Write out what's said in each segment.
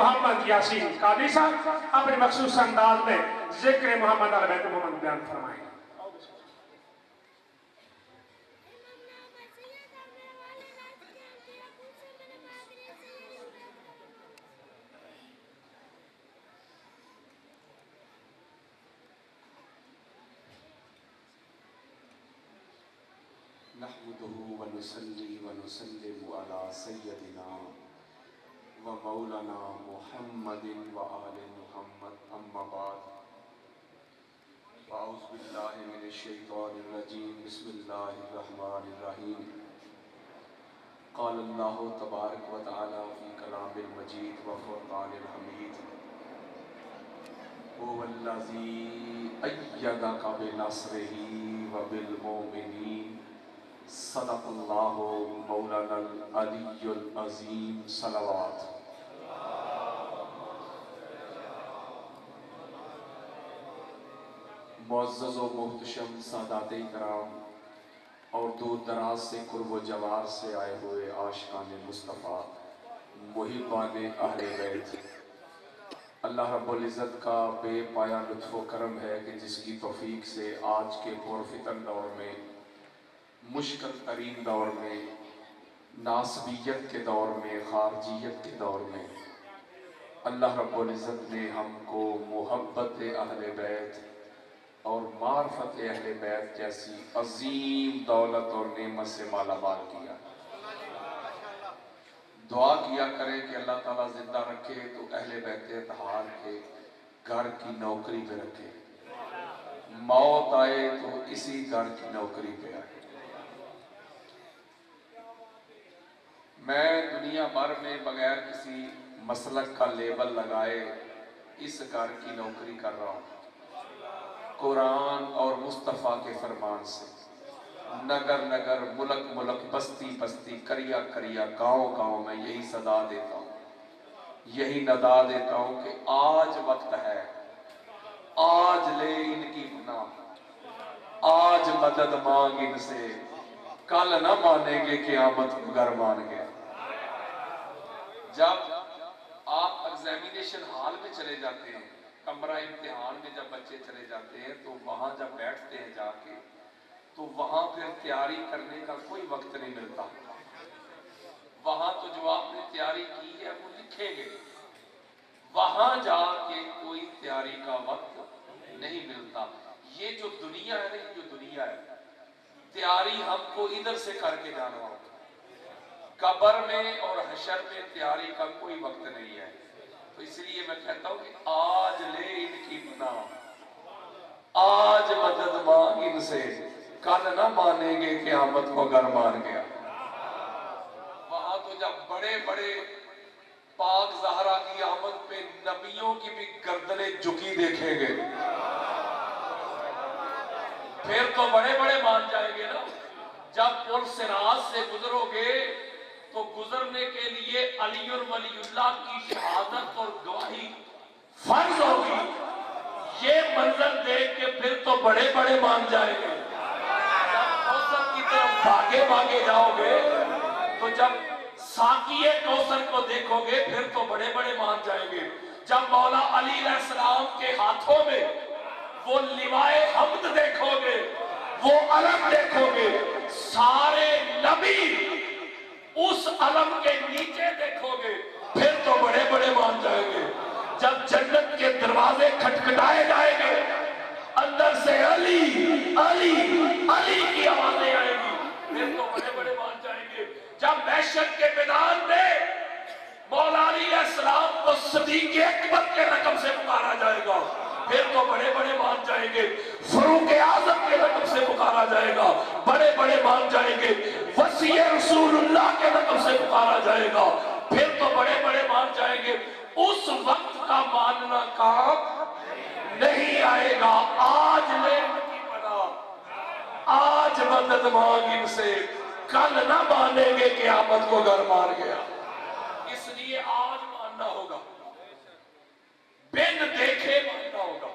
मोहम्मद यासीन कादी साहब अपने मखसूस अंदाज में जिक्र मोहम्मद अल बैत मोहम्मद बयान फरमाएंगे। नहमदुहु व नुसल्ली व नुसल्लिमु अला सय्यदिना व मौलाना मुहम्मदिन व आले मुहम्मद अम्मा बाद अऊज़ु बिल्लाहि मिनश शैतानिर रजीम बिस्मिल्लाहिर रहमानिर रहीम क़ाल अल्लाहु तबारक व तआला फ़ी कलामिल मजीद व फ़ुरक़ानिल हमीद हुवल्लज़ी अय्यदका बिनस्रिही व बिल मुमिनीन सदक़ल्लाहु मौलानल अलियुल अज़ीम सलवात। मुअज़्ज़ज़ व मुहतशम सादाते इकराम और दूर दराज से कुर्ब व जवार से आए हुए आशिकाने मुस्तफ़ा मुहिब्बाने अहले बैत, अल्लाह रब्बुल इज़्ज़त का बेपाया लुत्फ़ व करम है कि जिसकी तौफ़ीक से आज के पुरफ़ितन दौर में, मुश्किल तरीन दौर में, नासबियत के दौर में, खारजियत के दौर में अल्लाह रब्बुल इज़्ज़त ने हमको मोहब्बत अहले बैत और मार्फत अहले बैत जैसी अजीम दौलत और नेमत से मालामाल किया। दुआ किया करें कि अल्लाह ताला जिंदा रखे तो अहले बैत अतहार के घर की नौकरी पे रखे, मौत आए तो इसी घर की नौकरी पे आए। मैं दुनिया भर में बगैर किसी मसलक का लेबल लगाए इस घर की नौकरी कर रहा हूँ। कुरान और मुस्तफ़ा के फरमान से नगर नगर, मुलक मुलक, बस्ती बस्ती, करिया करिया, गांव गांव में यही सदा देता हूँ, यही नदा देता हूँ कि आज वक्त है, आज ले इनकी गुनाह, आज मदद मांग इनसे, कल न मानेंगे क़यामत को घर मान गया। जब आप एग्जामिनेशन हॉल में चले जाते हैं, कमरा इम्तिहान में जब बच्चे चले जाते हैं तो वहां जब बैठते हैं जाके तो वहां फिर तैयारी करने का कोई वक्त नहीं मिलता। वहां तो जो आपने तैयारी की है वो लिखेंगे, वहां जाके कोई तैयारी का वक्त नहीं मिलता। ये जो दुनिया है ना, ये जो दुनिया है, तैयारी हमको इधर से करके जाना होगा। कब्र में और हशर में तैयारी का कोई वक्त नहीं है। तो इसलिए मैं कहता हूं कि आज ले इनकी गुनाह, आज मदद मांग इनसे, कल ना मानेंगे क़यामत को घर मान गया। वहां तो जब बड़े बड़े पाक ज़हरा की आमद पे नबियों की भी गर्दनें झुकी देखेंगे, फिर तो बड़े बड़े मान जाएंगे ना। जब पुल सिराज से गुजरोगे तो गुजरने के लिए अलीउल वलीउल्लाह की शहादत और गवाही फर्ज होगी। ये मंजर देख के फिर तो बड़े बड़े मान जाएंगे। जब कौसर की तरफ भागे भागे जाओगे तो जब साकिए कौसर को देखोगे फिर तो बड़े बड़े मान जाएंगे। जब मौला अली अलैहिस्सलाम के हाथों में वो लिवाए हम्द देखोगे, वो अलम देखोगे, सारे नबी उस अलम के नीचे देखोगे, फिर तो बड़े बड़े मान जाएंगे। जब जन्नत के दरवाजे खटखटाए जाएंगे, अंदर से अली अली अली की आवाजें आएंगी, फिर तो बड़े बड़े मान जाएंगे। जब महशर के मैदान में मौला अली अलैहिस्सलाम को सिद्दीक़ अकबर के रकम से पुकारा जाएगा, फिर तो बड़े बड़े मान जाएंगे। फरूक आज़म के रकम से पुकारा जाएगा, बड़े बड़े मान जाएंगे। वसी रसूलुल्लाह के रकम से पुकारा जाएगा, फिर तो बड़े बड़े मान जाएंगे। उस वक्त का मानना काम नहीं आएगा। आज ले इनकी पनाह, आज मदद मांग इनसे, कल ना मानेंगे क़यामत को घर मान गया। इसलिए आज मानना होगा, बिन देखे मानना होगा,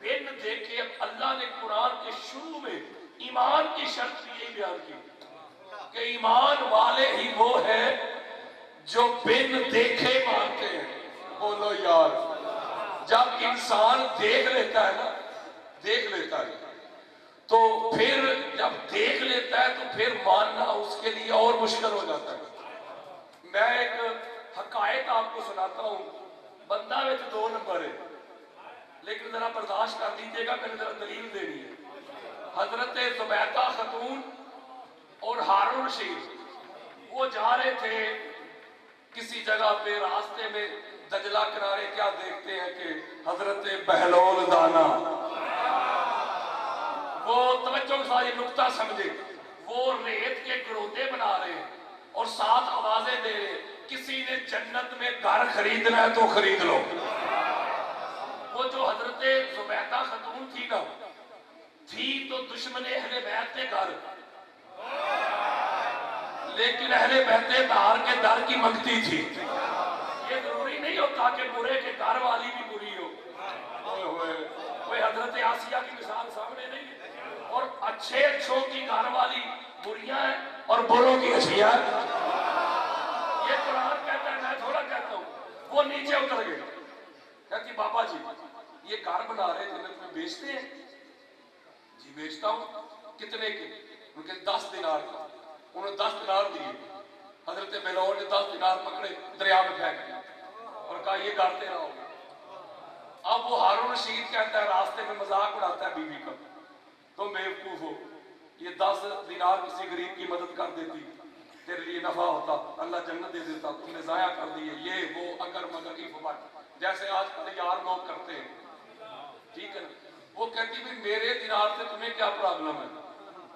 बिन देखे। अल्लाह ने कुरान के शुरू में ईमान की शर्त यही बयान की कि ईमान वाले ही वो है जो बिन देखे मानते हैं। बोलो यार। जब इंसान देख लेता है ना, देख लेता है, तो फिर जब देख लेता है तो फिर मानना उसके लिए और मुश्किल हो जाता है। मैं एक हकायत आपको सुनाता हूं। बंदा में तो 2 नंबर है, लेकिन जरा बर्दाश्त कर लीजिएगा, मैंने जरा दलील देनी है। हजरत जुबैदा खतून और हारून रशीद वो जा रहे थे किसी जगह पे, रास्ते में दजला किनारे क्या देखते हैं कि हजरत बहलोल दाना, वो तवज्जो के साथ ये नुक्ता समझे, वो रेत के गरोदे बना रहे हैं और साथ आवाजें दे रहे हैं, किसी ने जन्नत में घर खरीदना है तो खरीद लो। वो जो हजरत जुबैदा खतून थी ना, थी तो दुश्मने अहले बैत के घर, लेकिन अहले बैते दार के दर की मंगती थी। ये जरूरी नहीं होता कि बुरे के घर वाली भी बुरी हो। कोई हजरत आसिया की मिसाल सामने नहीं है, और अच्छे अच्छों की घर वाली बुरियां हैं और बुरों की अच्छियां। ये कुरान कहता है, मैं थोड़ा कहता हूँ। वो नीचे उतर गए, कहती बाबा जी ये घर बना रहे जन्नत में बेचते हैं? जी बेचता हूँ। कितने के? उनके 10 दिनार का। उन्होंने 10 दिनार दिए। हजरत बेलौल ने 10 दिनार पकड़े, दरिया में फेंक दिए और कहा ये घर तेरा होगा। अब वो हारून रशीद कहता है, रास्ते में मजाक उड़ाता है बीवी का, तुम बेवकूफ हो, ये 10 दिनार किसी गरीब की मदद कर देती, तेरे लिए नफा होता, अल्लाह जन्नत दे देता, तुमने जाया कर दिए, ये वो अगर मगर इफबाट, जैसे आजकल यार लोग करते हैं, ठीक है ना। वो कहती भी मेरे दिनार से तुम्हें क्या प्रॉब्लम है?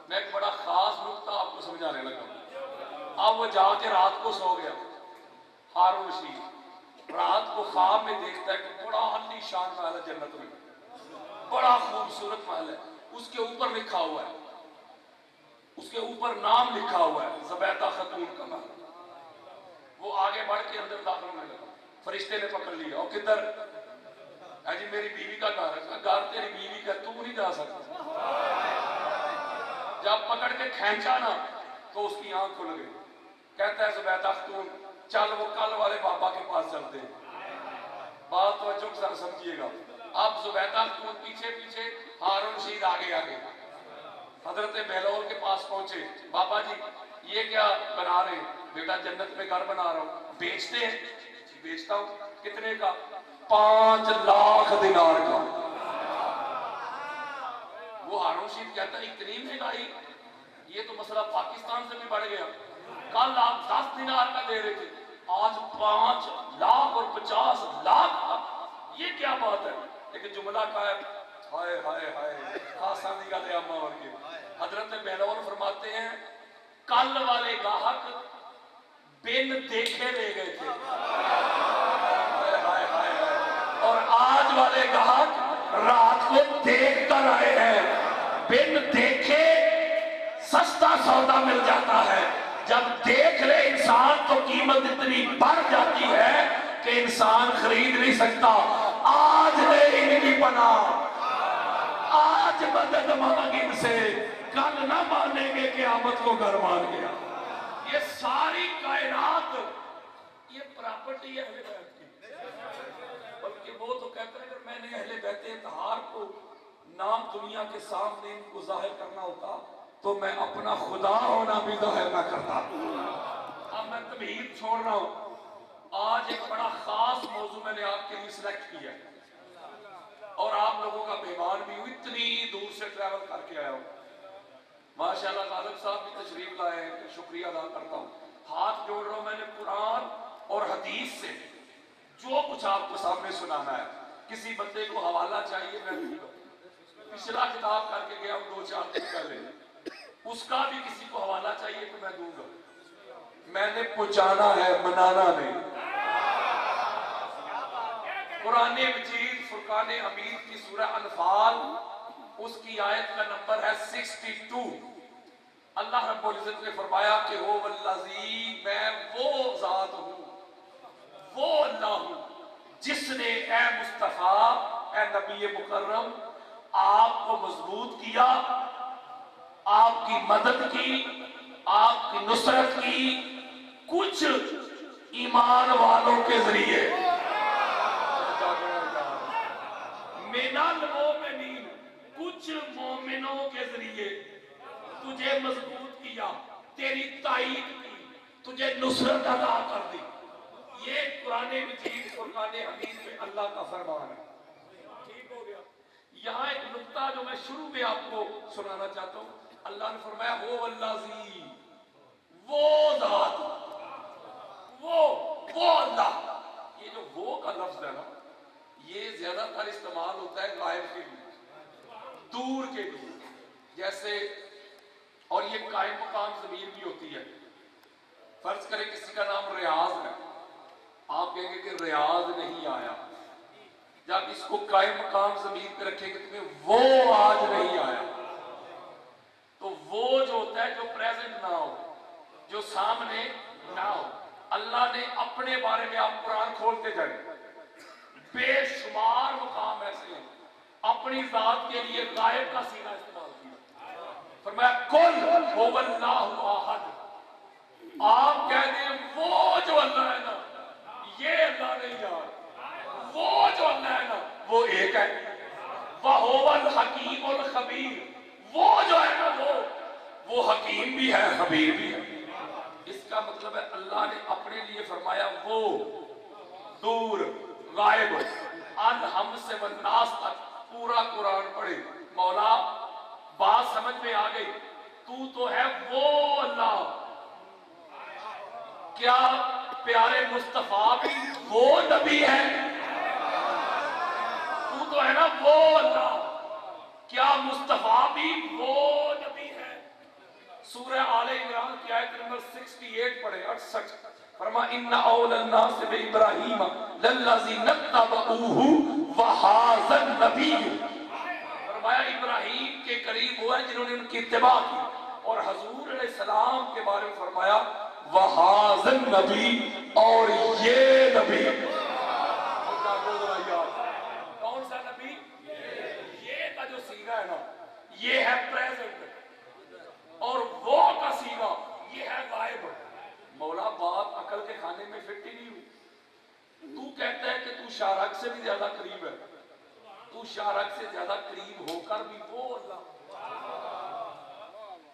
मैं एक बड़ा खास नुक्ता आपको समझाने लगा। अब वो जाके रात को सो गया। हारून रशीद रात को ख्वाब में देखता है कि बड़ा आलीशान महल है जन्नत में, बड़ा खूबसूरत महल है, उसके ऊपर लिखा हुआ है, उसके ऊपर नाम लिखा हुआ है जुबैदा खतून का महल। वो आगे बढ़ के अंदर दाखिल होने लगा, फरिश्ते ने पकड़ लिया, और किधर? जी मेरी बीवी का घर है। घर तेरी बीवी का, तू नहीं जा सकता। जब पकड़ के खींचा ना तो उसकी आंख खुल गई। कहता है जुबैदा खतून चल वो कल वाले बाबा के पास चलते हैं। बात तो चुप सर समझिएगा। अब जुबैदा खतून पीछे पीछे, हारून रशीद आगे आगे। हजरत बहलोल के पास पहुंचे, बाबा जी ये क्या बना रहे हैं? बेटा जन्नत में घर बना रहा हूं। बेचते हैं? जी बेचता हूं। कितने का? 5 लाख दिनार का। वो हारून रशीद कहता है इतनी महंगाई, ये तो मसला पाकिस्तान से भी बढ़ गया। कल आप 10 दिनार का दे रहे थे, आज 5 लाख और 50 लाख। ये क्या बात है? लेकिन जुमला का है, हाय हाय हाय आसानी का ले अम्मा वर्गे। हजरत बहलोल फरमाते हैं कल वाले गाहक बिन देखे ले गए थे, हाय हाय हाय, और आज वाले गाहक रात को देख कर आए हैं। बिन देखे सस्ता सौदा मिल जाता है, जब देख ले इंसान तो कीमत इतनी बढ़ जाती है कि इंसान खरीद नहीं सकता। आज ले इनकी पनाह, आज मदद मांग इनसे, कल ना मानेंगे क़यामत को घर मान गया। ये सारी कायनात ये प्रॉपर्टी है अहले बैत की। बल्कि वो तो कहते हैं अगर मैंने अहले बैत इत्तहार को नाम दुनिया के सामने इनको जाहिर करना होता तो मैं अपना खुदा होना भी जाहिर न करता। अब मैं तबहीर छोड़ रहा हूं। आज एक बड़ा खास मौजू मैंने आपके लिए सिलेक्ट किया और आप लोगों का मेहमान भी हूं, इतनी दूर से ट्रैवल करके आया हूं। माशाल्लाह गालिब साहब भी तशरीफ लाए हैं, तो शुक्रिया अदा करता हूं। हाथ जोड़ रहा हूं, मैंने कुरान और हदीस से जो कुछ आपको सामने सुनाना है। किसी बंदे को हवाला चाहिए मैं दूंगा। पिछला किताब करके गया हूं 2-4 दिन पहले, उसका भी किसी को हवाला चाहिए तो मैं दूंगा। मैंने पहुंचाना है, मनाना नहीं। कुरान मजीद फुरकान हमीद की सूरह अनफाल उसकी आयत का नंबर है 62। अल्लाह रब्बुल इज्जत ने फरमाया कि हो वल्लज़ी, मैं वो जात हूं, वो अल्लाह हूं जिसने ए मुस्तफा, ए नबी मुकर्रम आपको मजबूत किया, आपकी मदद की, आपकी नुसरत की, कुछ ईमान वालों के जरिए। कुछ मोमिनों के जरिए तुझे मजबूत किया, तेरी ताईद की, तुझे नुसरत अदा कर दी। ये कुरान मजीद फुरकान हमीद में अल्लाह का फरमान है। ठीक हो गया। यहाँ एक नुक्ता जो मैं शुरू में आपको सुनाना चाहता हूँ, अल्लाह ने फरमाया वो अल्लाजी, वो जात, वो अल्लाह। ये जो वो का लफ्ज है ना, ये ज्यादातर इस्तेमाल होता है गायब के लिए, दूर के लिए। जैसे, और ये कायम मकाम ज़मीर भी होती है। फर्ज करें किसी का नाम रियाज है, आप कहेंगे कि रियाज नहीं आया। जब इसको कायम मकाम ज़मीर पे रखेंगे तो वो आज नहीं आया। तो वो जो होता है जो प्रेजेंट ना हो, जो सामने ना हो। अल्लाह ने अपने बारे में, आप कुरान खोलते जाए, बेशुमार मुकाम ऐसे हैं अपनी जात के लिए गायब का सीना इस्तेमाल किया। फरमाया कुल हुवल्लाहु अहद, आप कह दें वो जो अल्लाह है ना, ये अल्लाह नहीं यार, वो जो अल्लाह है ना वो एक है। वहुवल हकीमुल खबीर, वो जो है ना वो हकीम भी है, खबीर भी है। इसका मतलब है अल्लाह ने अपने लिए फरमाया वो, दूर, गायब, अन हमसे वन्नास तक पूरा कुरान पढ़े। मौला बात समझ में आ गई, तू तो है वो अल्लाह। क्या प्यारे मुस्तफा भी वो नबी है? तू तो है ना वो अल्लाह, क्या मुस्तफा भी वो नबी है? सूरह आले इमरान की आयत नंबर 68 पढ़े, 68। फरमा इन्ना औलन नास बि इब्राहीम लल्लज़ी नत्तबऊहु व हाज़न नबी। फरमाया इब्राहीम के करीब हुआ जिन्होंने उनकी इत्तिबा की, और हजूर अलैहिस्सलाम के बारे में फरमाया व हाज़न नबी, और ये नबी। कौन सा नबी? ये का जो सीगा है ना, ये है प्रेजेंट, और वो का सीगा ये है गायब। मौला बात अकल के खाने में फिट ही नहीं हुई। तू कहता है कि तू शारक से भी ज्यादा करीब है, तू शारक से ज्यादा करीब होकर भी वो अल्लाह।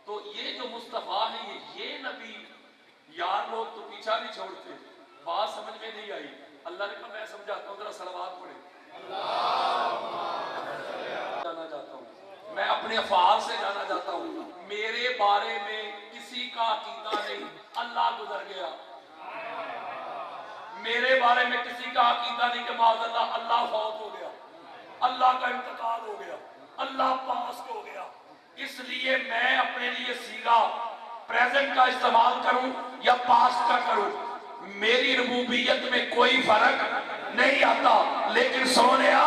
तो ये जो मुस्तफा है, ये नबी, यार लोग तो पीछा नहीं छोड़ते। बात समझ में नहीं आई, अल्लाह ने कहा मैं समझाता हूँ, जरा सलवात पढ़े। जाना चाहता हूँ, मैं अपने अफआल से जाना चाहता हूँ। मेरे बारे में किसी का अकीदा नहीं, अल्लाह गुजर गया। मेरे बारे में किसी का अकीदा नहीं कि माज़अल्लाह अल्लाह फौत हो गया, अल्लाह का इंतकाल हो गया, अल्लाह पास हो गया। इसलिए मैं अपने लिए सीगा प्रेजेंट का इस्तेमाल करूं या पास्ट का करूं, मेरी रबूबियत में कोई फर्क नहीं आता। लेकिन सोनिया,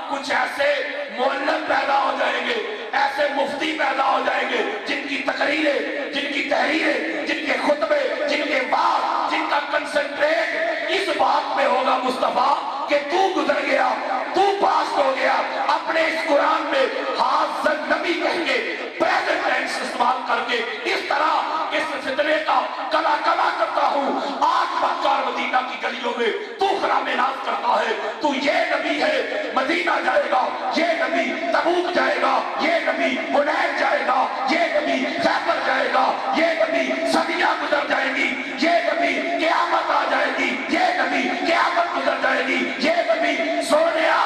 कुछ ऐसे मुअल्लिम पैदा हो जाएंगे, ऐसे मुफ्ती पैदा हो जाएंगे जिनकी तकरीरें, जिनकी तहरीरें, जिनके खुतबे, जिनके बात, जिनका कंसंट्रेट इस बात में होगा मुस्तफा कि तू गुजर गया, तू पास हो गया। अपने इस कुरान में हाज़न नबी कह के प्रेजेंट टेंस इस्तेमाल करके इस तरह इस फितने का कला करता हूँ। आज मक्का और मदीना की गलियों में तू खरामे नाज करता है, तू ये नबी है, मदीना जाएगा ये नबी, तबूक जाएगा ये नबी, हुनैन जाएगा ये नबी, खैबर जाएगा ये नबी, सदियां गुजर जाएगी ये नबी, क़यामत आ जाएगी ये नबी, क़यामत गुजर जाएगी ये नबी। सोनिया,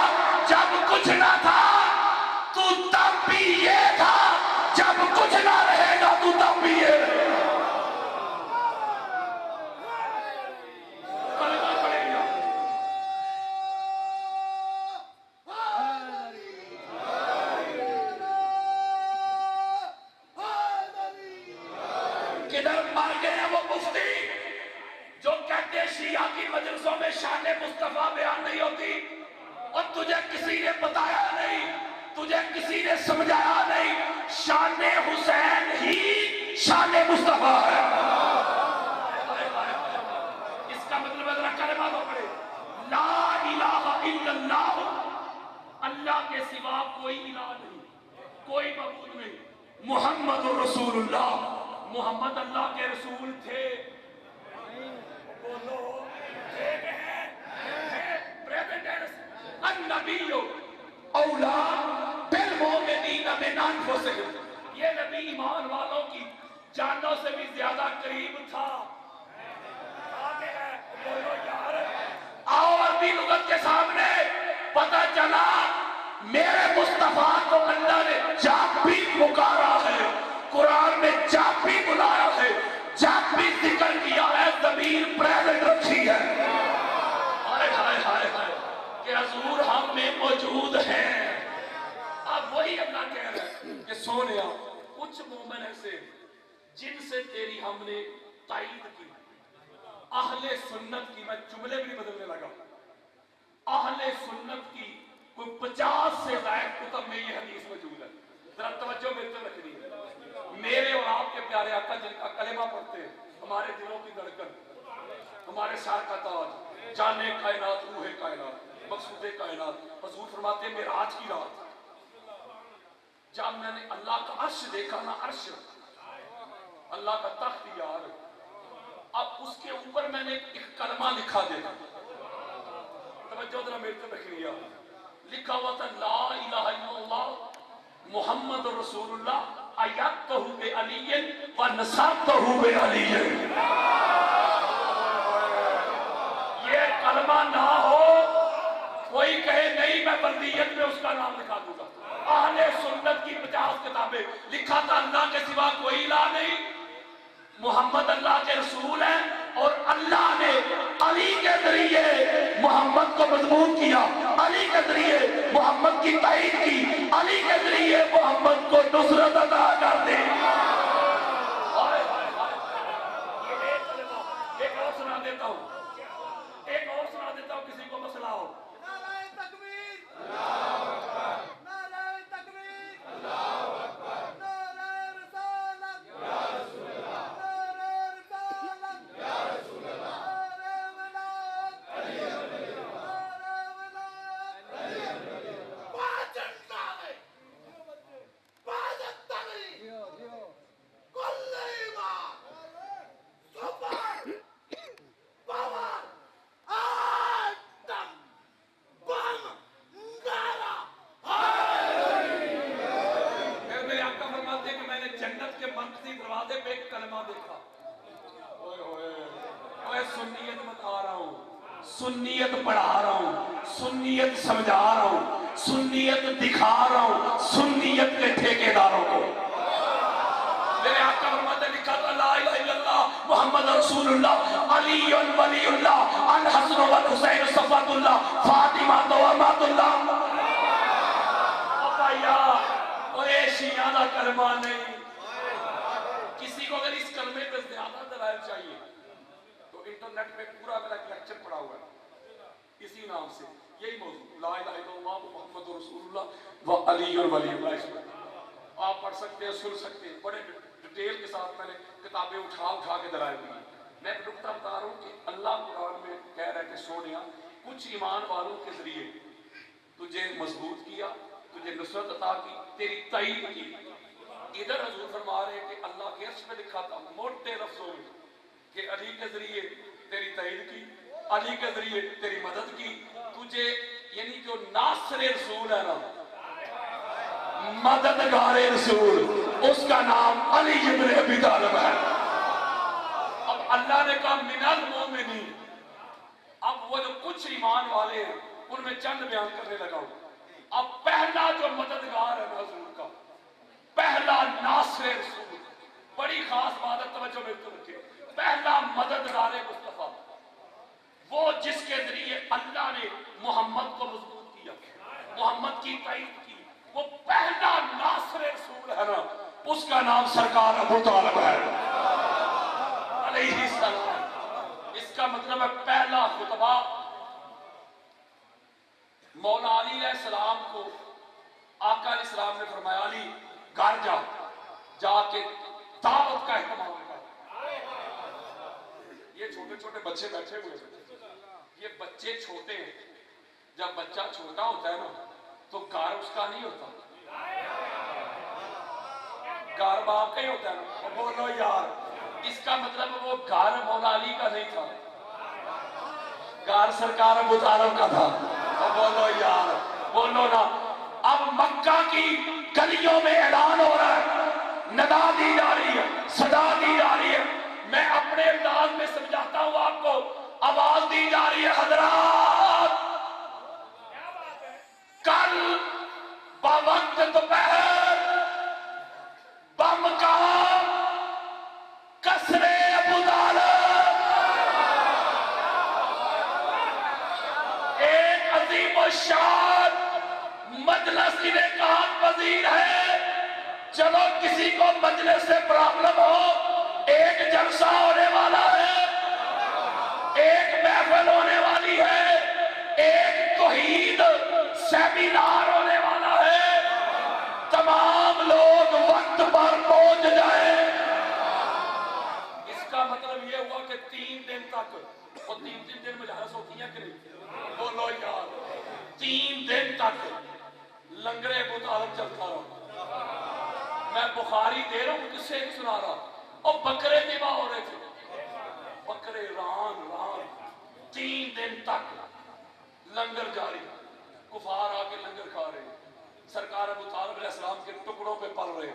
जब कुछ ना था तू तब भी ये था, जब कुछ ना रहेगा तू तब भी ये रहेगा। किधर मर गए वो मुफ्ती जो कहते शिया की मजलिसों में शान मुस्तफा बयान नहीं होती, और तुझे किसी ने बताया नहीं, तुझे किसी ने समझाया नहीं। शान हुसैन ही शान मुस्तफा है। इसका मतलब जरा कलमा तो पढ़े, ला इलाहा इल्लल्लाह, अल्लाह के सिवा कोई इलाह नहीं, कोई मबूद नहीं। मुहम्मदुर रसूलुल्लाह, मोहम्मद अल्लाह के रसूल थे। बोलो प्रेजेंट अन्नबियो औला बिल मोमिनीन मिन अनफुसिहिम, ये नबी ईमान वालों की जानों से भी ज्यादा करीब था। आगे है, बोलो यार। आओ अरबी लुगत के सामने पता चला मेरे मुस्तफा को अल्लाह ने जब भी पुकारा है, कुरान में जब भी बुलाया है, जब भी जिक्र किया है, ज़मीर प्रेजेंट रखी है। हाय हाय हाय हाय कि हजूर हम में मौजूद हैं। अब वही अल्लाह कह रहे हैं कि सोनिया कुछ मोमिन ऐसे जिनसे तेरी हमने ताईद की, अहले सुन्नत की, मैं जुमले भी नहीं बदलने लगा, अहले सुन्नत की कोई 50 से ज्यादा कुतुब में ये हदीस मौजूद है। जरा तवज्जो मेरे पे रखनी है। मेरे और आपके प्यारे आका जिनका कलेमा पढ़ते हैं, हमारे दिलों की धड़कन, हमारे सर का ताज, जाने कायनात, रूहे कायनात, मकसूदे कायनात, हुजूर फरमाते मेराज की रात जब मैंने अल्लाह का अर्श देखा ना, अर्श अल्लाह का तख्त यार, अब उसके ऊपर मैंने एक कलमा लिखा देखा, तवज्जो जरा मेरे पे रखनी है। लिखा हुआ था ला इलाहा इल्लल्लाह मुहम्मद रसूलुल्लाह अयतहु बि अलीयन व नसरतहु बि अलीयन। ये कलमा ना हो, कोई कहे नहीं मैं बल्दियत में उसका नाम लिखा दूंगा। अहले सुन्नत की 50 किताबें, लिखा था अल्लाह के सिवा कोई इलाह नहीं, मोहम्मद अल्लाह के रसूल हैं, और अल्लाह ने अली के जरिए मोहम्मद को मजबूत किया, अली के जरिए मोहम्मद की ताईद की, अली के जरिए मोहम्मद को नुसरत अता कर दी। एक और सुना देता हूँ, एक और सुना देता हूँ, किसी को मसला हो। सुन्नियत पढ़ा रहा हूं, सुन्नियत समझा रहा हूं, सुन्नियत दिखा रहा हूं, सुन्नियत के ठेकेदारों को। मेरे आका फरमाते लिखा था ला इलाहा इल्लल्लाह मुहम्मद रसूलुल्लाह अली वलीउल्लाह अल हसन वल हुसैन सफातुल्लाह फातिमा दवामातुल्लाह। अब भैया ओए शिया दा कलमा नहीं, किसी को अगर इस कलमे पे ज्यादा दलाइल चाहिए तो इंटरनेट पे पूरा मेरा लेक्चर पड़ा हुआ है इसी नाम से, यही मौजूद ला इलाहा इल्लल्लाह मुहम्मद रसूलुल्लाह व अली वलीउल्लाह। आप पढ़ सकते हैं, सुन सकते हैं, बड़े डिटेल के साथ मैंने किताबें उठा के दलाइल दी। मैं एक नुकता बता रहा हूँ कि अल्लाह कुरान में कह रहा है कि सोनिया कुछ ईमान वालों के जरिए तुझे मजबूत किया, तुझे नुसरत अता की, तेरी ताईद की। इधर हुजूर फरमा रहे हैं कि अल्लाह के अर्श में लिखा था मोटे लफ्जों में कि अली के जरिए तेरी ताईद की, अली के जरिए तेरी मदद की, तुझे यानी जो नासरे रसूल है ना, मददगारे रसूल, उसका नाम अली इब्न अबी तालिब है। अब अल्लाह ने कहा मिनल मोमिनीन, अब वो जो कुछ ईमान वाले हैं उनमें चंद बयान करने लगा हूं। अब पहला जो मददगार है हुजूर का, पहला नासरे रसूल, बड़ी खास बात है, तवज्जो मेरे को रखिए। पहला मददगारे मुस्तफा, वो जिसके जरिए अल्लाह ने मोहम्मद को मजबूत किया, मोहम्मद की ताईद की, वो पहला नासरे रसूल है ना, उसका नाम सरकार अबू तालिब है अलैहि सलाम। इसका मतलब है पहला खुतबा मौला अली अलैहिस्सलाम को आका अलैहिस्सलाम ने फरमाया अली घर जा, जाके दावत का एहतमाम कर। ये छोटे छोटे बच्चे बैठे हुए हैं, ये बच्चे छोटे हैं, जब बच्चा छोटा होता है ना तो घर उसका नहीं होता, घर बाप का ही होता है ना। बोलो यार, इसका मतलब वो घर मौला अली का नहीं था, घर सरकार अबू तालिब का था। बोलो यार, बोलो ना। अब मक्का की गलियों में ऐलान हो रहा है, नदा दी जा रही है, सदा दी जा रही है। मैं अपने अंदाज में समझाता हूं आपको, आवाज दी जा रही है, हजरात कल बवक्त दोपहर बम का कसरे अबू तालिब एक अजीम शान मजलिस इनेकाद पजीर है। चलो किसी को मजलिस से प्रॉब्लम हो, एक जलसा होने वाला है, एक महफिल होने वाली है, एक तौहीद सेमिनार होने वाला है। तमाम लोग वक्त पर पहुंच जाए। इसका मतलब यह हुआ कि 3 दिन तक, वो 3 दिन मजारस होती है कि नहीं, बोलो यार, 3 दिन तक लंगरे अबू तालिब चलता रहा। मैं बुखारी दे रहा हूं, किससे सुना रहा, और बकरे दिवा हो रहे थे, बकरे रान रान 3 दिन तक लंगर जारी, कुफार आके लंगर खा रहे, सरकार अबू तालिब अलैहिस्सलाम के टुकड़ों पे पल रहे।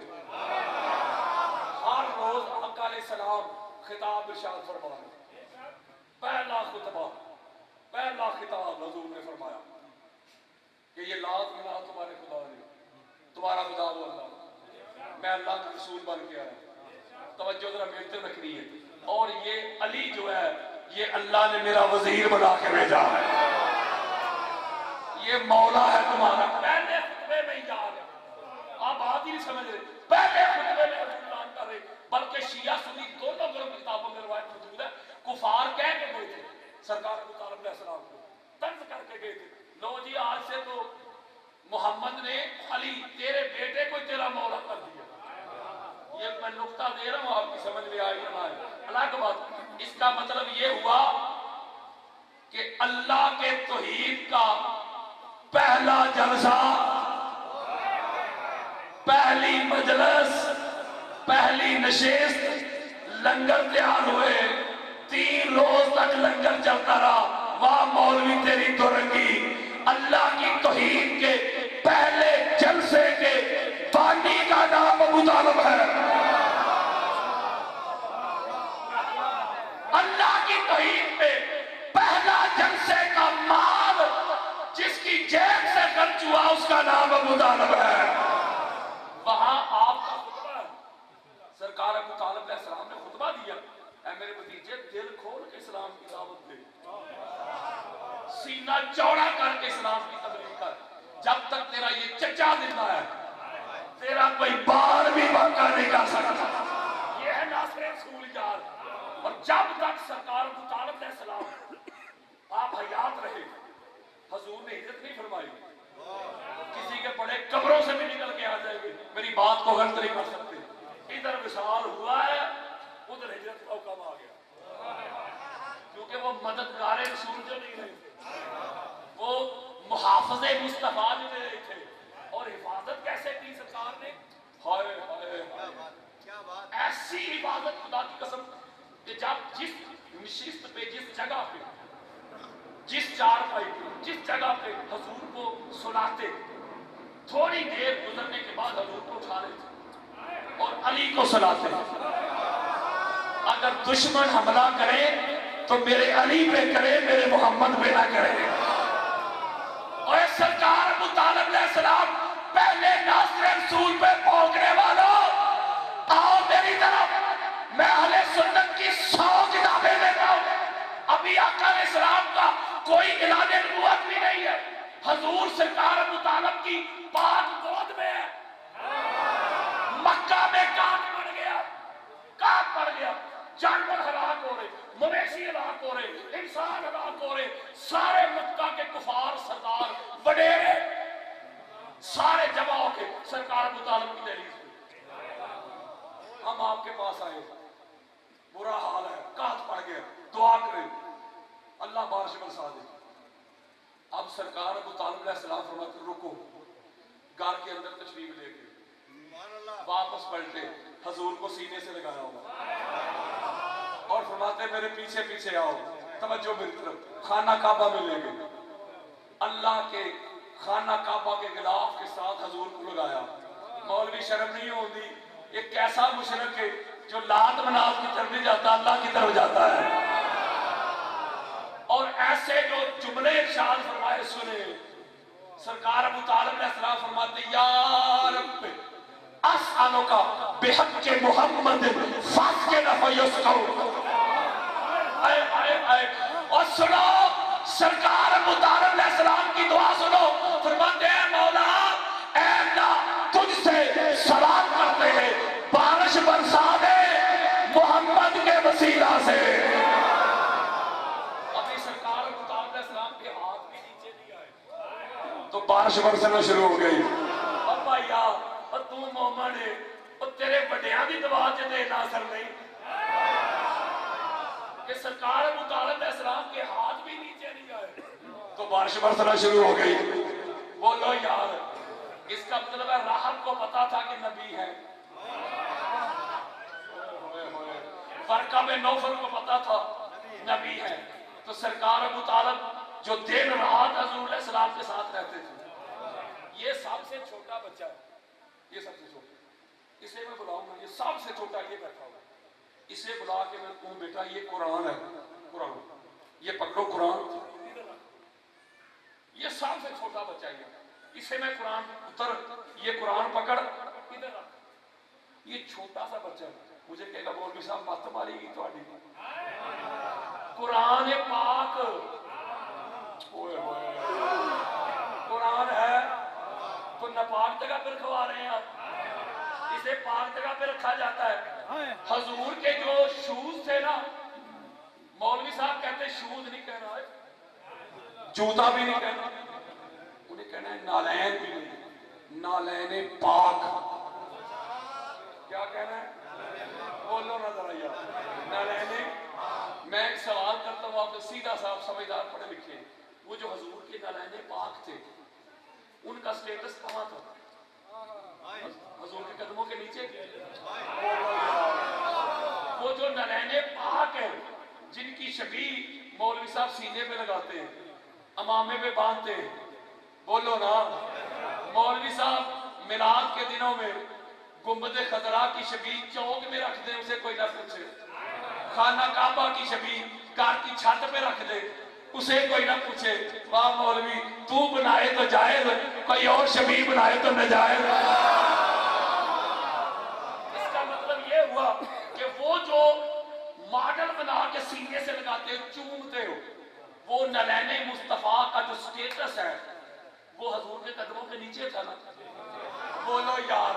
हर रोज आका अलैहिस्सलाम खिताब इरशाद फरमा रहे। पहला खुतबा, पहला खिताब हुजूर ने फरमाया कि ये लात मिला तुम्हारे खुदा ने, तुम्हारा खुदा वो अल्लाह, मैं अल्लाह का रसूल बन के आया। तवज्जो जरा मेरे तरफ रखनी है। और ये अली जो है, ये अल्लाह ने मेरा वजीर बना के भेजा है, ये मौला है तुम्हारा। पहले खुतबे में ही याद है, आप बात ही नहीं समझ रहे। पहले खुतबे में ऐलान कर रहे, बल्कि शिया सुन्नी दोनों ग्रुप किताबों में रवायत मौजूद है, कुफार कह के गए थे सरकार अबू तालिब अलैहिस्सलाम को, तंज करके गए थे, लो जी आज से तो मोहम्मद ने अली तेरे बेटे को तेरा मौला कर दिया। ये मैं नुक्ता दे रहा हूं, आपकी समझ में आई ना आए अलग बात। इसका मतलब ये हुआ कि अल्लाह के तौहीद का पहला जलसा, पहली मजलिस, पहली नशिस्त, लंगर तैयार हुए, 3 रोज तक लंगर चलता रहा। वाह मौलवी तेरी दुरंगी, अल्लाह की तौहीद के पहले जलसे के बानी का नाम अबू तालिब है। अल्लाह की तौहीद पे पहला जलसे का माल जिसकी जेब से खर्च हुआ, उसका नाम अबू तालिब है। वहां आपका खुतबा है, सरकार अबू तालिब अलैहिस्सलाम ने खुतबा दिया, ऐ मेरे भतीजे दिल खोल के इस्लाम की दावत दे, सीना चौड़ा करके इस्लाम की तबलीग कर। जब तक तेरा ये चचा जिंदा है, तेरा कोई बार भी वाक़ा नहीं कर सकता। ये है नासरे रसूल यार। और जब तक सरकार अबू तालिब अलैहिस्सलाम आप हयात रहे, हुजूर ने हिजरत नहीं फरमाई। किसी के बड़े कब्रों से भी निकल के आ जाएंगे, मेरी बात को गलत नहीं कर सकते। इधर विशाल हुआ है, उधर हिजरत का हुक्म आ गया, क्योंकि वो मददगारे रसूल जो नहीं रहे, वो मुहाफ़िज़े मुस्तफ़ा जो नहीं रहे थे। और हिफाजत कैसे की सरकार ने, हाय हाय क्या बात, ऐसी हिफाजत खुदा की कसम कि जब जिस नशिस्त पे, जिस जगह पे, जिस चारपाई पे, जिस जगह पे हुजूर को सुलाते, थोड़ी देर गुजरने के बाद हुजूर को उठा लेते और अली को सुलाते। अगर दुश्मन हमला करे तो मेरे अली पे करे, मेरे मोहम्मद पे ना करे। और सरकार अबू तालिब अलैहिस्सलाम पहले नासरे रसूल पे पहुंचने वालों, आओ मेरी तरफ, मैं अहले सुन्नत की 100 किताबें देता हूं। अभी आका अलैहिस्सलाम का कोई इलाने नबूवत भी नहीं है, हुजूर सरकार अबू तालिब की पाक गोद में है। मक्का में काट पड़ गया, काट पड़ गया, जानवर हलाक हो रहे, मवेशी हलाक हो रहे, इंसान हलाक हो रहे, सारे मक्का के कुफार सरदार वडेरे सारे जमा होके सरकार अबू तालिब की दहलीज पे, हम आपके पास आए, बुरा हाल है, काट पड़ गया, दुआ करें अल्लाह बारिश बरसा दे। अब सरकार अबू तालिब अलैहिस्सलाम फरमाते रुको, घर के अंदर तशरीफ लेके वापस पलटे, हुजूर को सीने से लगाया होगा और फरमाते मेरे पीछे पीछे आओ, तवज्जो मेरी तरफ, खाना काबा में ले गए, अल्लाह के खाना काबा के गिलाफ के साथ हजूर को लगाया। मौलवी शर्म नहीं होती, एक कैसा मुशरक है जो लात मनात की तरफ नहीं जाता, अल्लाह की तरफ जाता है। और ऐसे जो जुमले इरशाद फरमाए सुने, सरकार अबू तालिब अलैहिस्सलाम फरमाते या रब्ब अस्अलुका बिहक़्क़ि मुहम्मद फ़ास्क़िना फ़युस्क़ौ। आए आए आए और सुनो, सरकार अबू तालिब अलैहिस्सलाम की दुआ सुनो। फरमाते हैं मौला ऐ अल्लाह तुझसे सवाल करते हैं, बारिश बरसा दे मोहम्मद के वसीला से। अभी सरकार अबू तालिब अलैहिस्सलाम के हाथ भी नीचे नहीं आए तो बारिश बरसना शुरू हो गई। अब भैया और तू मोमन है, और तेरे बड़िया की दुआ च देना असर नहीं कि सरकार अबू तालिब अलैहिस्सलाम के हाथ भी नीचे नहीं आए तो बारिश बरसना शुरू हो गई। बोलो यार, इसका मतलब है राहत को पता था कि नबी है। फरका में नौफल को पता था नबी है। तो सरकार अबू तालिब जो दिन रात हजूर अलैहिस्सलाम के साथ रहते थे, ये सबसे छोटा बच्चा है, ये सबसे छोटा, इसे मैं बुलाऊंगा, ये सबसे छोटा ये बैठा हुआ, इसे बुला के मैं कहूँ बेटा ये कुरान है, कुरान ये पकड़ो कुरान, ये सबसे छोटा बच्चा है, इसे मैं कुरान उतर, ये कुरान पकड़ इधर रख। ये छोटा सा बच्चा मुझे कहेगा मौलवी साहब मत मारेगी थोड़ी, कुरान है पाक, ओए ओए कुरान है तो नापाक जगह पर रखवा रहे हैं आप, इसे पाक जगह पे रखा जाता है। हजूर के जो शूज थे ना, मौलवी साहब कहते शूज नहीं कहना है, जूता भी नहीं कहना, उन्हें कहना है नालैन भी नहीं, नालैन पाक। क्या कहना है? बोलो ना जरा यार, नालैन। मैं एक सवाल करता हूँ आपसे सीधा साफ, समझदार पढ़े लिखे, वो जो हजूर के नालैन पाक थे उनका स्टेटस कहाँ था? हजूर के कदमों के नीचे। वो जो नालैन पाक है जिनकी शबी मौलवी साहब सीने पे लगाते हैं, अमामे पे बांधते हैं, बोलो ना। मौलवी साहब मिलाद के दिनों में गुंबद खतरा की शबी चौक में रख दे, उसे कोई ना पूछे। खाना काबा की शबी कार की छत पे रख दे, उसे कोई ना पूछे। वाह मौलवी तू बनाए तो जायज, कोई और शबी बनाए तो नाजायज। इसका मतलब ये हुआ कि वो जो मॉडल बना के सीने से लगाते हो, चूमते हो, वो नलैने मुस्तफा का जो स्टेटस है वो हजूर के कदमों के नीचे था ना। बोलो यार,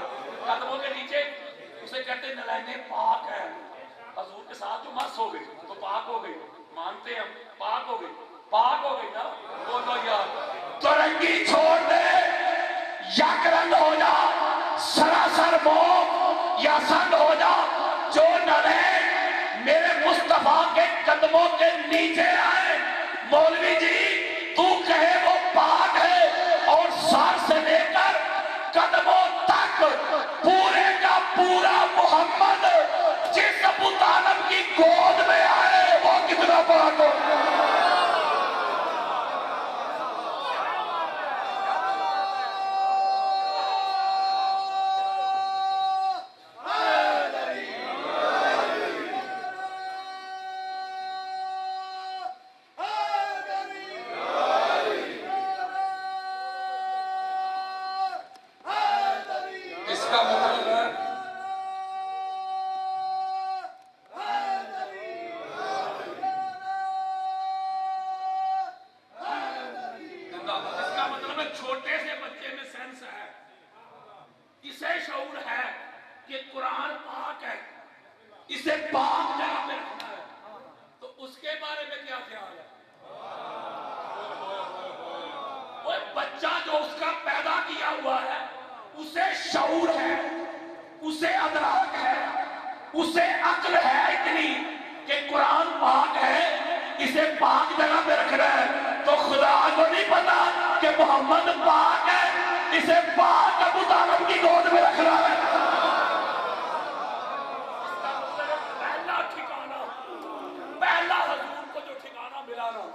कदमों के नीचे, उसे कहते नलैने पाक है। हजूर के साथ जो मस हो गई तो पाक हो गई, मानते हैं हम, पाक हो गई, पाक हो गई ना। बोलो यार, तो रंगी छोड़ दे यक रंग हो जा, सरासर मोह या संग हो जा, जो नलैन मेरे मुस्तफा के कदमों के नीचे आए। मौलवी जी तू कहे वो पाक है और सर से लेकर कदमों तक पूरे का पूरा मोहम्मद जिस अबू तालिब की गोद में आए वो कितना पाक हो। इसका मतलब है छोटे से बच्चे में सेंस है, इसे शऊर है कि कुरान पाक है, इसे पाक जगह पे रखना है, तो उसके बारे में क्या ख्याल है? वो बच्चा जो उसका पैदा किया हुआ है उसे शऊर है, उसे अदराक है, उसे अक्ल है इतनी कि कुरान पाक है, इसे पाक जगह पे रखना है। तो खुदा को नहीं पता कि मोहम्मद पाक है, इसे पाक अबू तालिब की गोद में रखना है। पहला ठिकाना, पहला हजूर को जो ठिकाना मिला ना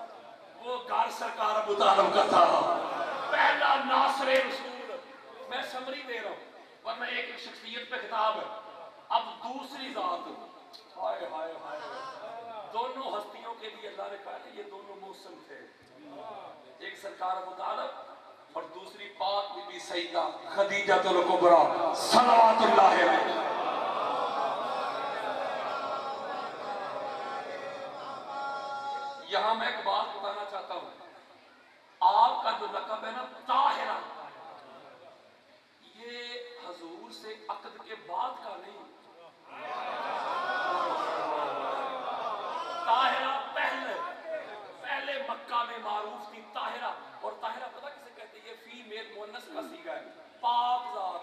वो घर सरकार अबू तालिब का था। पहला नासरे रसूल। मैं समरी दे रहा हूं, वरना एक शख्सियत पे खिताब है। अब दूसरी जात, हाय हाय हाय, दोनों हस्तियों के लिए अल्लाह ने कहा ना ये दोनों मौसम थे, एक सरकार अबू तालिब और दूसरी पाक बीबी सईदा खदीजतुल कुबरा सल्लल्लाहु अलैहि वसल्लम। यहां मैं एक बात बताना चाहता हूं, आपका जो लक़ब है ना ताहिरा, ये हजूर से अक़द के बाद का नहीं। ताहिरा पहले मक्का में मारूफ थी ताहिरा। और ताहिरा पता किसे कहते हैं? ये फीमेल मुअन्नस का सीगा है, पाक जात।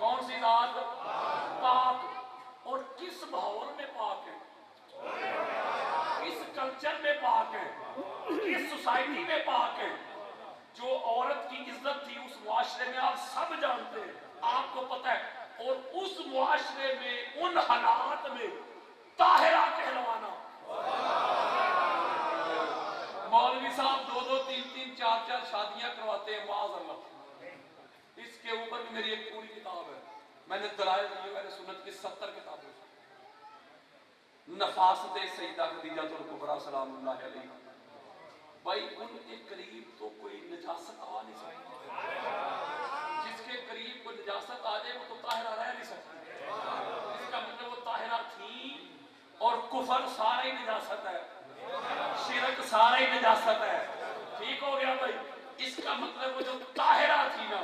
कौन सी जात? पाक। और किस माहौल में पाक है, किस कल्चर में पाक है, किस सोसाइटी में पाक है? जो औरत की इज्जत थी उस मुआशरे में आप सब जानते हैं, आपको पता है। और उस मुआशरे में उन हालात में ताहिरा कहलवाना, मौलवी साहब 2-2, 3-3, 4-4 शादियां करवाते हैं माअज़ल्लाह। इसके ऊपर भी मेरी एक पूरी किताब है, मैंने दलाइल दी है, मैंने सुन्नत की 70 किताबें। नफासत सईदा खदीजतुल कुबरा सलामुल्लाह अलैहा, भाई उनके करीब तो कोई निजासत आ नहीं सकती। जिसके करीब कोई निजासत आ जाए वो तो ताहिरा रह नहीं सकती। इसका मतलब वो ताहिरा थी। और कुफर सारा ही निजासत है, शिरक सारा ही निजासत है। ठीक हो गया भाई? इसका मतलब वो जो ताहिरा थी ना,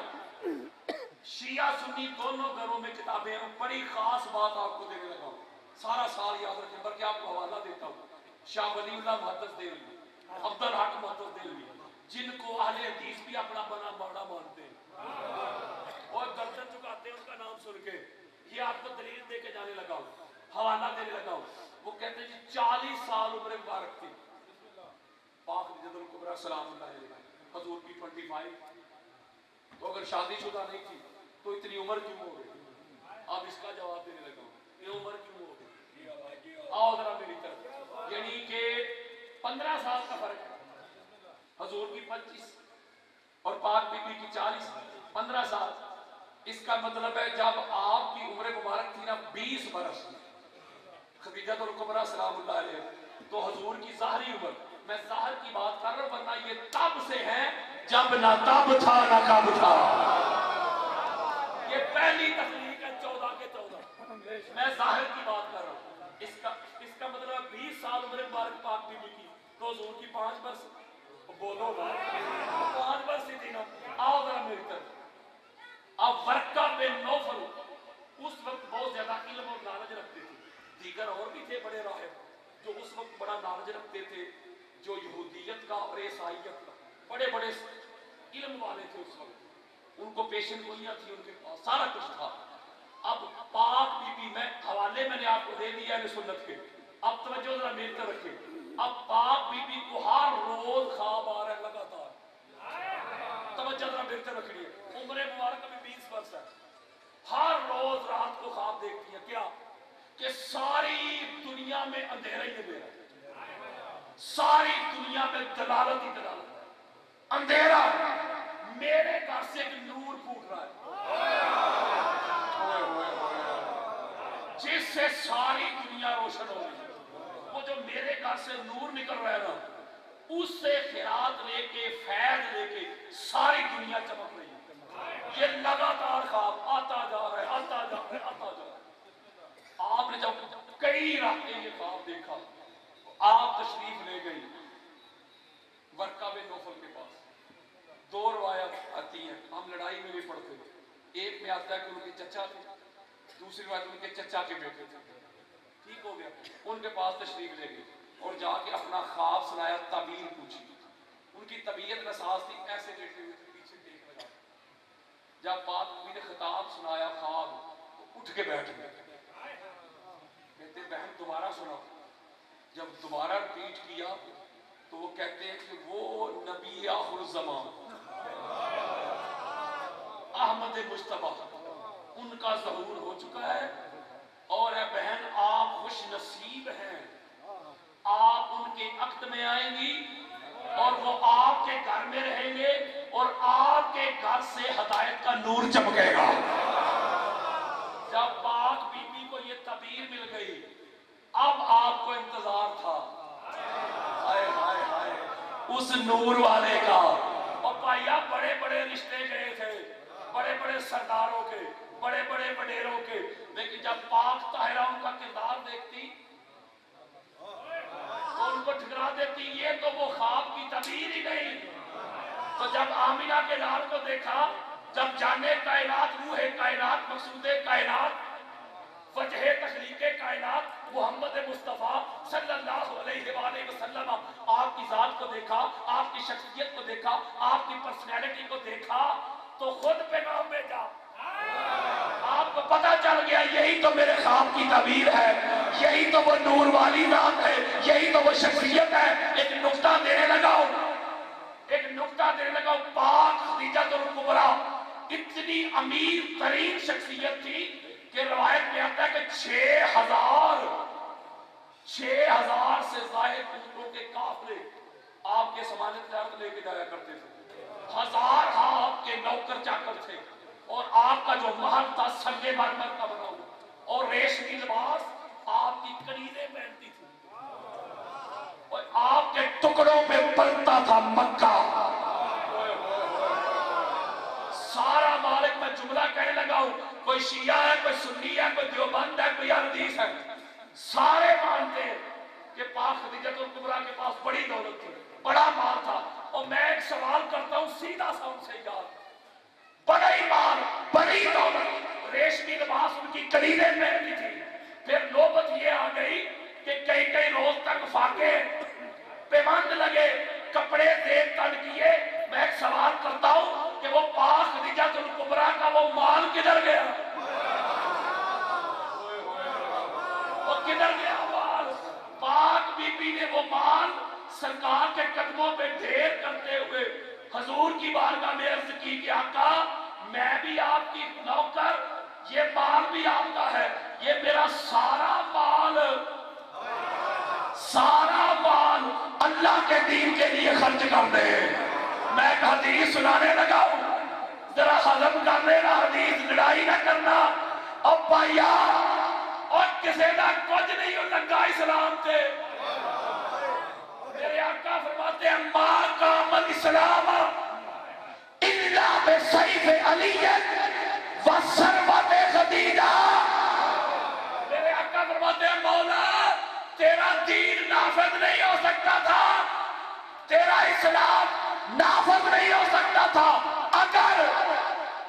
शिया सुन्नी दोनों घरों में किताबें हैं। बड़ी खास बात आपको देने लगा, सारा साल याद रखें, बल्कि आपको हवाला देता हूँ। शाह वलीउल्लाह मुहद्दिस देलवी, अब्दुल हक मुहद्दिस देलवी, जिनको अहले हदीस भी अपना बना बड़ा मानते हैं और गर्दन झुकाते हैं उनका नाम सुन के। ये आपको दलील दे के जाने लगा हूं, हवाला देने लगा हूं। वो कहते हैं जी 40 साल उम्र मुबारक थी पाक खदीजतुल कुबरा सलामुल्लाह अलैहा, हजूर की 25। तो अगर शादीशुदा नहीं थी तो इतनी उम्र क्यों हो गई? अब इसका जवाब देने लगा हूं, ये उम्र क्यों हो गई? आओ जरा मेरी तरफ। यानी कि 15 साल का फर्क है, हजूर की 25 और पाक बीबी की 40, 15 साल। इसका मतलब है जब आपकी उम्र मुबारक थी ना 20 बरस, खदीजतुल कुबरा सलामुल्लाह अलैहा, तो हजूर की ज़ाहरी उम्र, मैं ज़ाहिर की बात कर रहा हूं, वरना ये तब से है जब ना तब था ना कब था। ये पहली तकलीफ है 14 के 14। मैं ज़ाहिर की बात कर रहा हूं। इसका मतलब 20 साल उम्र मुबारक पाक बीबी की, तो हजूर की 5 बरस, बोलो ना 5 बरस ही थी ना। आओ जरा मेरी तरफ। अब वर्का बिन नौफल उस वक्त बहुत ज्यादा इल्म और नॉलेज रखते थे। दीगर और भी थे बड़े राहिब जो उस वक्त बड़ा नॉलेज रखते थे, जो यहूदियत का और ईसाइयत का बड़े बड़े इल्म वाले थे उस वक्त। उनको पेशन गोइयां थी, उनके पास सारा कुछ था। अब पाक बीबी में हवाले मैंने आपको दे दिया है सुन्नत के। अब तवज्जो जरा मेरी तरफ रखिए। अब पाक बीबी को हर रोज ख्वाब आ रहा है लगातार, तवज्जो जरा मेरी तरफ रखिए। उम्र मुबारक अभी 20 वर्ष है, हर रोज रात को ख्वाब देखती है क्या कि सारी दुनिया में अंधेरा ही अंधेरा, सारी दुनिया में दलालत ही दलालत, अंधेरा, मेरे घर से एक नूर फूट रहा है जिससे सारी दुनिया रोशन हो रही है। वो जो मेरे घर से नूर निकल रहा है ना, उससे खिरात लेके फैज लेके सारी दुनिया चमक रही है। ये लगातार ख्वाब आता जा रहा है, आता जा रहा है, आता जा रहा है। आपने जब कई रातें ये ख्वाब देखा, आप तशरीफ ले गई वर्का बिन नौफल के पास। 2 रवायत आती हैं, हम लड़ाई में भी पढ़ते थे। एक में आता है कि उनके चचा थे, दूसरी बात उनके चचा के बेटे थे। ठीक हो गया, उनके पास तशरीफ ले गए और जाके अपना ख्वाब सुनाया, तबीर पूछी। उनकी तबीयत में सास थी, ऐसे लेटे हुए थे, पीछे देख लगा। जब पाक बीबी ने खिताब सुनाया ख्वाब, तो उठ के बैठ गए। कहते बहन दोबारा सुनाओ। जब दोबारा रिपीट किया तो वो कहते हैं कि वो नबी आखिर ज़मान अहमद मुश्तबा, उनका ज़हूर हो चुका है। और है बहन आप खुश नसीब हैं, आप उनके अक्त में आएंगी और वो आपके आपके घर में रहेंगे और आपके घर से हदायत का नूर चमकेगा। जब पाक बीबी को ये तबीर मिल गई, अब आपको इंतजार था हाय हाय हाय उस नूर वाले का। और भैया बड़े बड़े रिश्ते गए थे, बड़े बड़े सरदारों के, बड़े बड़े वडेरों के, लेकिन जब पाक ताहिरा उनका किरदार देखती तो उनको ठुकरा देती। ये तो वो ख्वाब की तबीर ही नहीं। तो जब आमिना के लाल को देखा, जब जाने कायनात, रूहे कायनात, मकसूदे कायनात, वजह तखलीके कायनात मोहम्मद मुस्तफ़ा सल्लल्लाहु अलैहि वसल्लम, आपकी जात को देखा, आपकी शख्सियत को देखा, आपकी पर्सनैलिटी को देखा, तो खुद पैगाम भेजा। आपको पता चल गया यही तो मेरे ख्वाब की तबीर है, यही तो वो नूर वाली रात है, यही तो वो शख्सियत है। एक नुक्ता देने लगाओ, एक नुक्ता देने लगाओ। पाक खदीजतुल कुबरा इतनी अमीर तरीन शख्सियत थी कि रवायत में आता है कि 6,000 से जायद ऊँटों के काफले आपके समाने तजारत लेके जाया करते थे। 1000 आपके नौकर चाकर थे और आपका जो महल था संगे मरमर का बना हुआ और रेशमी लिबास आपकी कनीजें पहनती थी और आपके टुकड़ों पे पलता था मक्का। सारा मालिक मैं जुमला कहने लगा हूं, कोई शिया है, कोई सुन्नी है, कोई देवबंद है, कोई हदीस है, सारे मानते हैं कि पाक खदीजतुल कुबरा के पास बड़ी दौलत थी, बड़ा माल था। और मैं एक सवाल करता हूं सीधा सा उनसे यार, बड़ा ही माल, बड़ी दौलत, रेशमी लिबास उनकी कलीलें पहनती थी। फिर नौबत ये आ गई कि कई कई रोज तक फाके पेमंद लगे, कपड़े देख तन किए। मैं एक सवाल करता हूं कि वो पाक खदीजतुल कुबरा का वो माल किधर गया? वो किधर गया माल? पाक बीबी ने वो माल सरकार के कदमों पे ढेर करते हुए हजूर की बारगाह में अर्ज की कि आका मैं भी आपकी नौकर, ये माल भी आपका है, ये मेरा सारा माल अल्लाह के दीन के लिए खर्च कर दे। मैं एक हदीस सुनाने लगा हूं, जरा हजम कर लेना, हदीस लड़ाई ना करना। अब भैया और किसी का कुछ नहीं हो लगा इस्लाम से। मेरे आका फरमाते हैं मां का अमल इस्लाम इल्ला बिसैफ अली व सरवत खदीजा। मेरे आका फरमाते हैं मौला तेरा दीन नाफिज नहीं हो सकता था, तेरा इस्लाम नाफिज नहीं हो सकता था अगर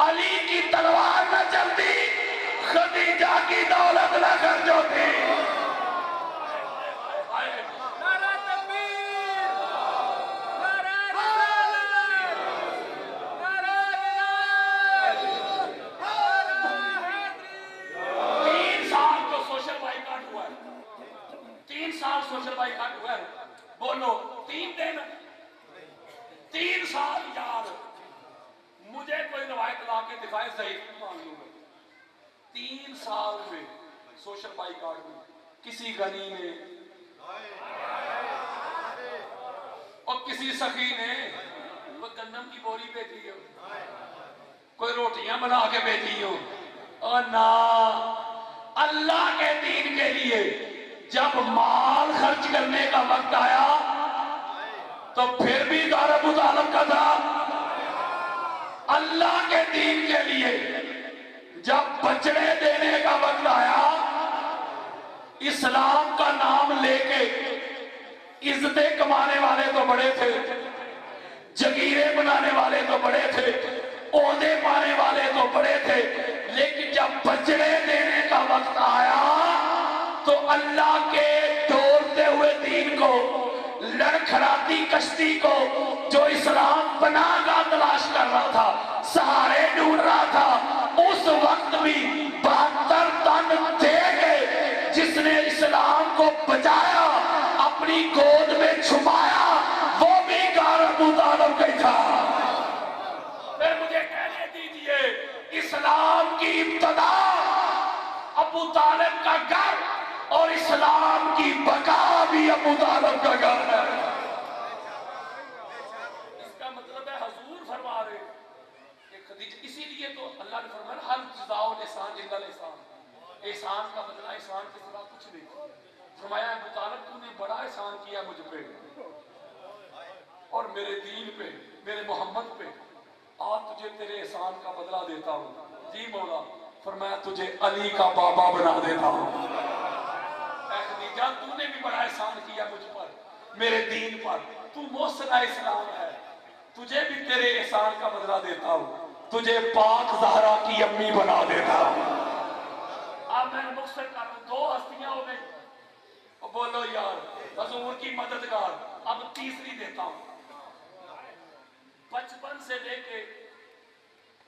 अली की तलवार न चलती, खदीजा की दौलत न खर्च होती। नारा तकबीर, नारा रिसालत, नारा विलायत, नारा हैदरी। 3 साल तो सोशल बाइकाट हुआ है, 3 साल सोशल बाइकाट हुआ है। बोलो 3 दिन, 3 साल यार, मुझे कोई रवायत ला के दिखाए, सही मालूम है 3 साल में सोशल बाइकाट हुई। किसी गनी ने और किसी सखी ने वो गन्नम की बोरी भेजी हो, कोई रोटियां बना के भेजी हो, और ना अल्लाह के दीन के लिए जब माल खर्च करने का वक्त आया तो फिर भी गारब मुतालब का था। अल्लाह के दीन के लिए जब बचड़े देने का वक्त आया, इस्लाम का नाम लेके इज्जतें कमाने वाले तो बड़े थे, जगीरें बनाने वाले तो बड़े थे, ओहदे पाने वाले तो बड़े थे, लेकिन जब बचड़े देने का वक्त आया तो अल्लाह के दौड़ते हुए दीन को, लड़खड़ाती कश्ती को जो इस्लाम पनाहगाह तलाश कर रहा था, सहारे ढूंढ रहा था, उस वक्त भी 72 टन दे गए। जिसने इस्लाम को बचाया, अपनी गोद में छुपाया, वो भी गारब मुतालब का था। फिर मुझे कहने दीजिए, इस्लाम की इब्तदा अबू तालिब का घर और इस्लाम की बका भी अबू तालिब का घर है। अल्लाह ने फरमाया हल जज़ाउल एहसान इल्लल एहसान, एहसान का बदला एहसान के सिवा कुछ नहीं। फरमाया अबू तालिब तूने बड़ा एहसान किया मुझ पे और मेरे दीन पे, मेरे मोहम्मद पे, आज तुझे तेरे एहसान का बदला देता हूँ। जी मौला, फरमाया तुझे अली का बाबा बना देता हूँ। खदीजा तूने भी बड़ा एहसान किया मुझ पर, मेरे दीन पर, तू मोहसिना इस्लाम है, तुझे भी तेरे एहसान का बदला देता हूँ, तुझे पाक ज़हरा की अम्मी बना देता हूँ। अब मैं मुख्तर कर रहा हूँ, दो हस्तियां हो गई। बोलो यार हुजूर की मददगार। अब तीसरी देता हूँ। बचपन से लेके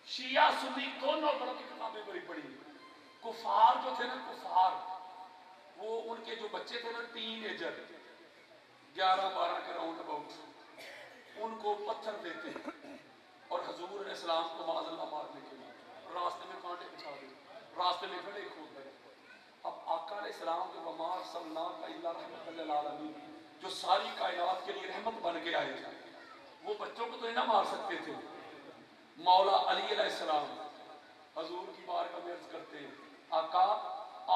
शिया सुन्नी दोनों बड़ों की किताबें बड़ी पढ़ी। कुफार जो थे ना, कुफार, वो उनके जो बच्चे थे ना, टीनेजर 11-12 के राउंड अबाउट, उनको पत्थर देते और हजूर इस्लाम को माज़अल्लाह मारने के लिए रास्ते में कांटे बिछा दे, रास्ते में खड़े खोद दे। अब आका अलैहिस्सलाम के वमार सल्लल्लाहु अलैहि रहमतुल लिल आलमीन, जो सारी कायनात के लिए रहमत बन के आए थे, वो बच्चों को तो नहीं ना मार सकते थे। मौला अली अलैहिस्सलाम हजूर की बारगाह में अर्ज करते हैं, आका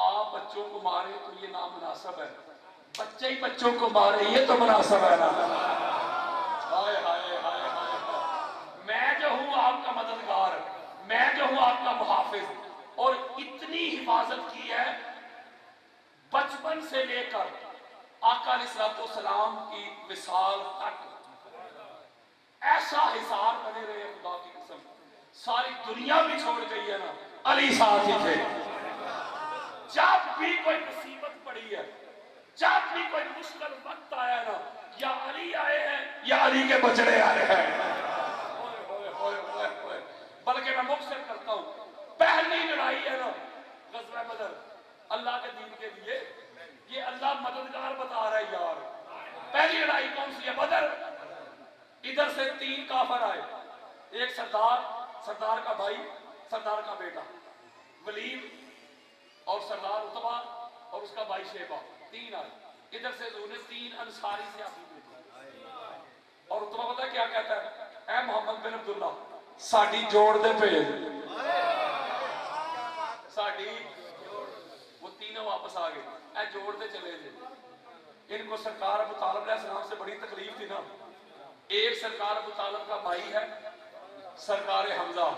आप बच्चों को मारे तो ये नामुनासिब है, बच्चे ही बच्चों को मारे ये तो मुनासिब है ना। हाय हाय हाय हाय, मैं जो हूँ आपका मददगार, मैं जो हूँ आपका मुहाफिज, और इतनी हिफाजत की है बचपन से लेकर आका अलैहिस्सलाम की विसाल तक। ऐसा हिसार बने रहे, खुदा की कसम सारी दुनिया भी छोड़ गई है ना, अली साथ ही थे। जब भी कोई मुसीबत पड़ी है, जब भी कोई मुश्किल वक्त आया ना, या अली आए हैं या अली के बछड़े आए हैं। बल्कि मैं मुख्तर करता हूं, पहली लड़ाई है ना ग़ज़वा बदर, अल्लाह के दीन के लिए, ये अल्लाह मददगार बता रहा है यार। पहली लड़ाई कौन सी है? बदर। इधर से 3 काफिर आए, एक सरदार, सरदार का भाई, सरदार का बेटा वलीद, और सरदार उतबा और उसका भाई शेबा, 3 आए। इधर से उन्हें 3 अंसारी से आदमी भेजे, और उतबा पता क्या कहता है? ऐ मोहम्मद बिन अब्दुल्ला साडी जोड़ दे पे, साडी। वो तीनों वापस आ गए, ऐ जोड़ दे चले गए। इनको सरकार अबू तालिब अलैहिस्सलाम से बड़ी तकलीफ थी ना। एक सरकार अबू तालिब का भाई है सरकार हमजा,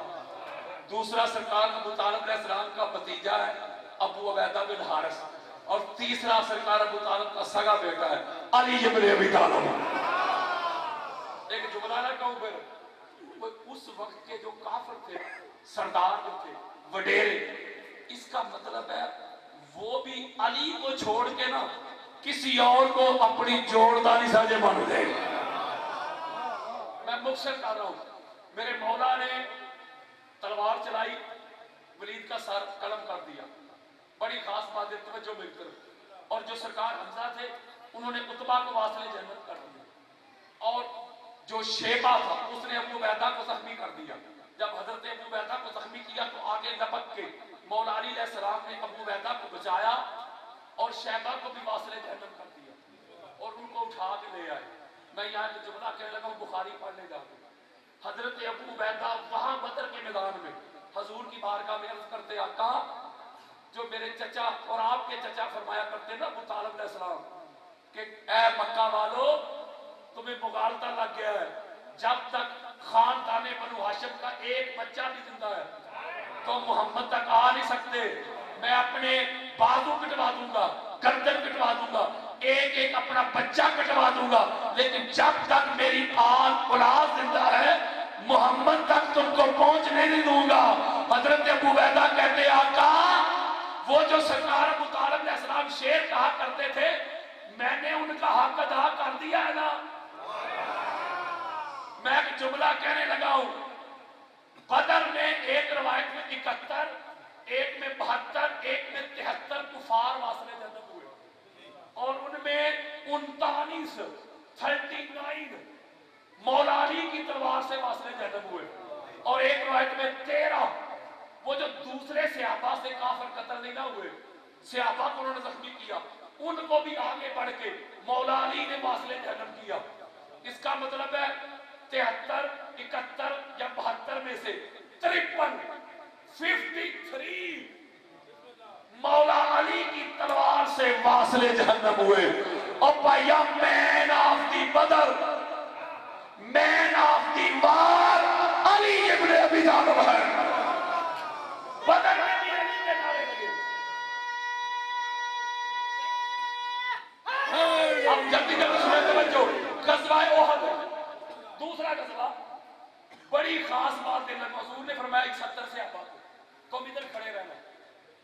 दूसरा सरकार अबू तालिब अलैहिस्सलाम का भतीजा है अबू उबैदा बिन हारिस, और तीसरा सरकार अबू तालिब का सगा बेटा है अली इब्न अबी तालिब। एक जुमला ना कहूं फिर, उस वक्त के जो काफिर थे, सरदार जो थे, वडेरे, इसका मतलब है वो भी अली को छोड़ के ना किसी और को अपनी जोड़दारी साझे मान दे। मैं मुख्तर कर रहा हूं, मेरे मौला ने तलवार चलाई, वलीद का सर कलम कर दिया। बड़ी खास बात है, तवज्जो मिलकर, और जो सरकार हमजा थे उन्होंने उतबा को वासिले जन्नत कर दिया, और जो शेबा था उसने अबू उबैदा को जख्मी कर दिया। जब हजरत अबू उबैदा को जख्मी किया तो आगे लपक के मौला अली अलैहिस्सलाम ने अबू उबैदा को बचाया और शेबा को भी वासिले जन्नत कर दिया और उनको उठा के ले आए। मैं यहाँ जो जुमला कहने लगा हूँ बुखारी पढ़ने जाते, हजरत अबू उबैदा वहां बदर के मैदान में हजूर की बारगाह में अर्ज करते, आका जो मेरे चचा और आपके चचा फरमाया करते ना अबू तालिब अलैहिस्सलाम कि ऐ मक्का वालो तुम्हें मुगालता लग गया है, जब तक खानदाने बनु हाशिम का एक बच्चा भी जिंदा है तो मोहम्मद तक आ नहीं सकते। मैं अपने बाजू कटवा दूंगा, गर्दन कटवा दूंगा, एक एक अपना बच्चा कटवा दूंगा, लेकिन जब तक मेरी आल औलाद जिंदा है मोहम्मद तक तुमको पहुंचने नहीं दूंगा। हजरत अबू उबैदा कहते, आका वो जो सरकार अबू तालिब अलैहिस्सलाम शेर कहा करते थे, मैंने उनका हक अदा कर दिया है ना। मैं एक जुमला कहने लगा हूं, बदर में एक रवायत में 71, एक में 72, एक में 73 कुफार वासले जन्नत हुए, और उनमें 39 मौला अली की तलवार से वासले जन्नत हुए, और एक रवायत में 13 वो जो दूसरे सहाबा से काफिर कत्ल नहीं ना हुए, सहाबा को उन्होंने जख्मी किया, उनको भी आगे बढ़ के मौला अली ने वासले जन्नत किया। इसका मतलब है 73, 71 या 72 में से 53 53 मौला अली की तलवार से वासले जहन्नम हुए। और भैया मैन ऑफ दी बदर, मैन ऑफ दी वार अली इब्ने अबी तालिब है। बदर में भी अली के नारे लगे। अब जल्दी जल्दी सुने तो बच्चों, गज़वाए ओहद दूसरा गज़वा, बड़ी खास बात दिन में हुजूर ने फरमाया 71 से आप तुम इधर खड़े रहना,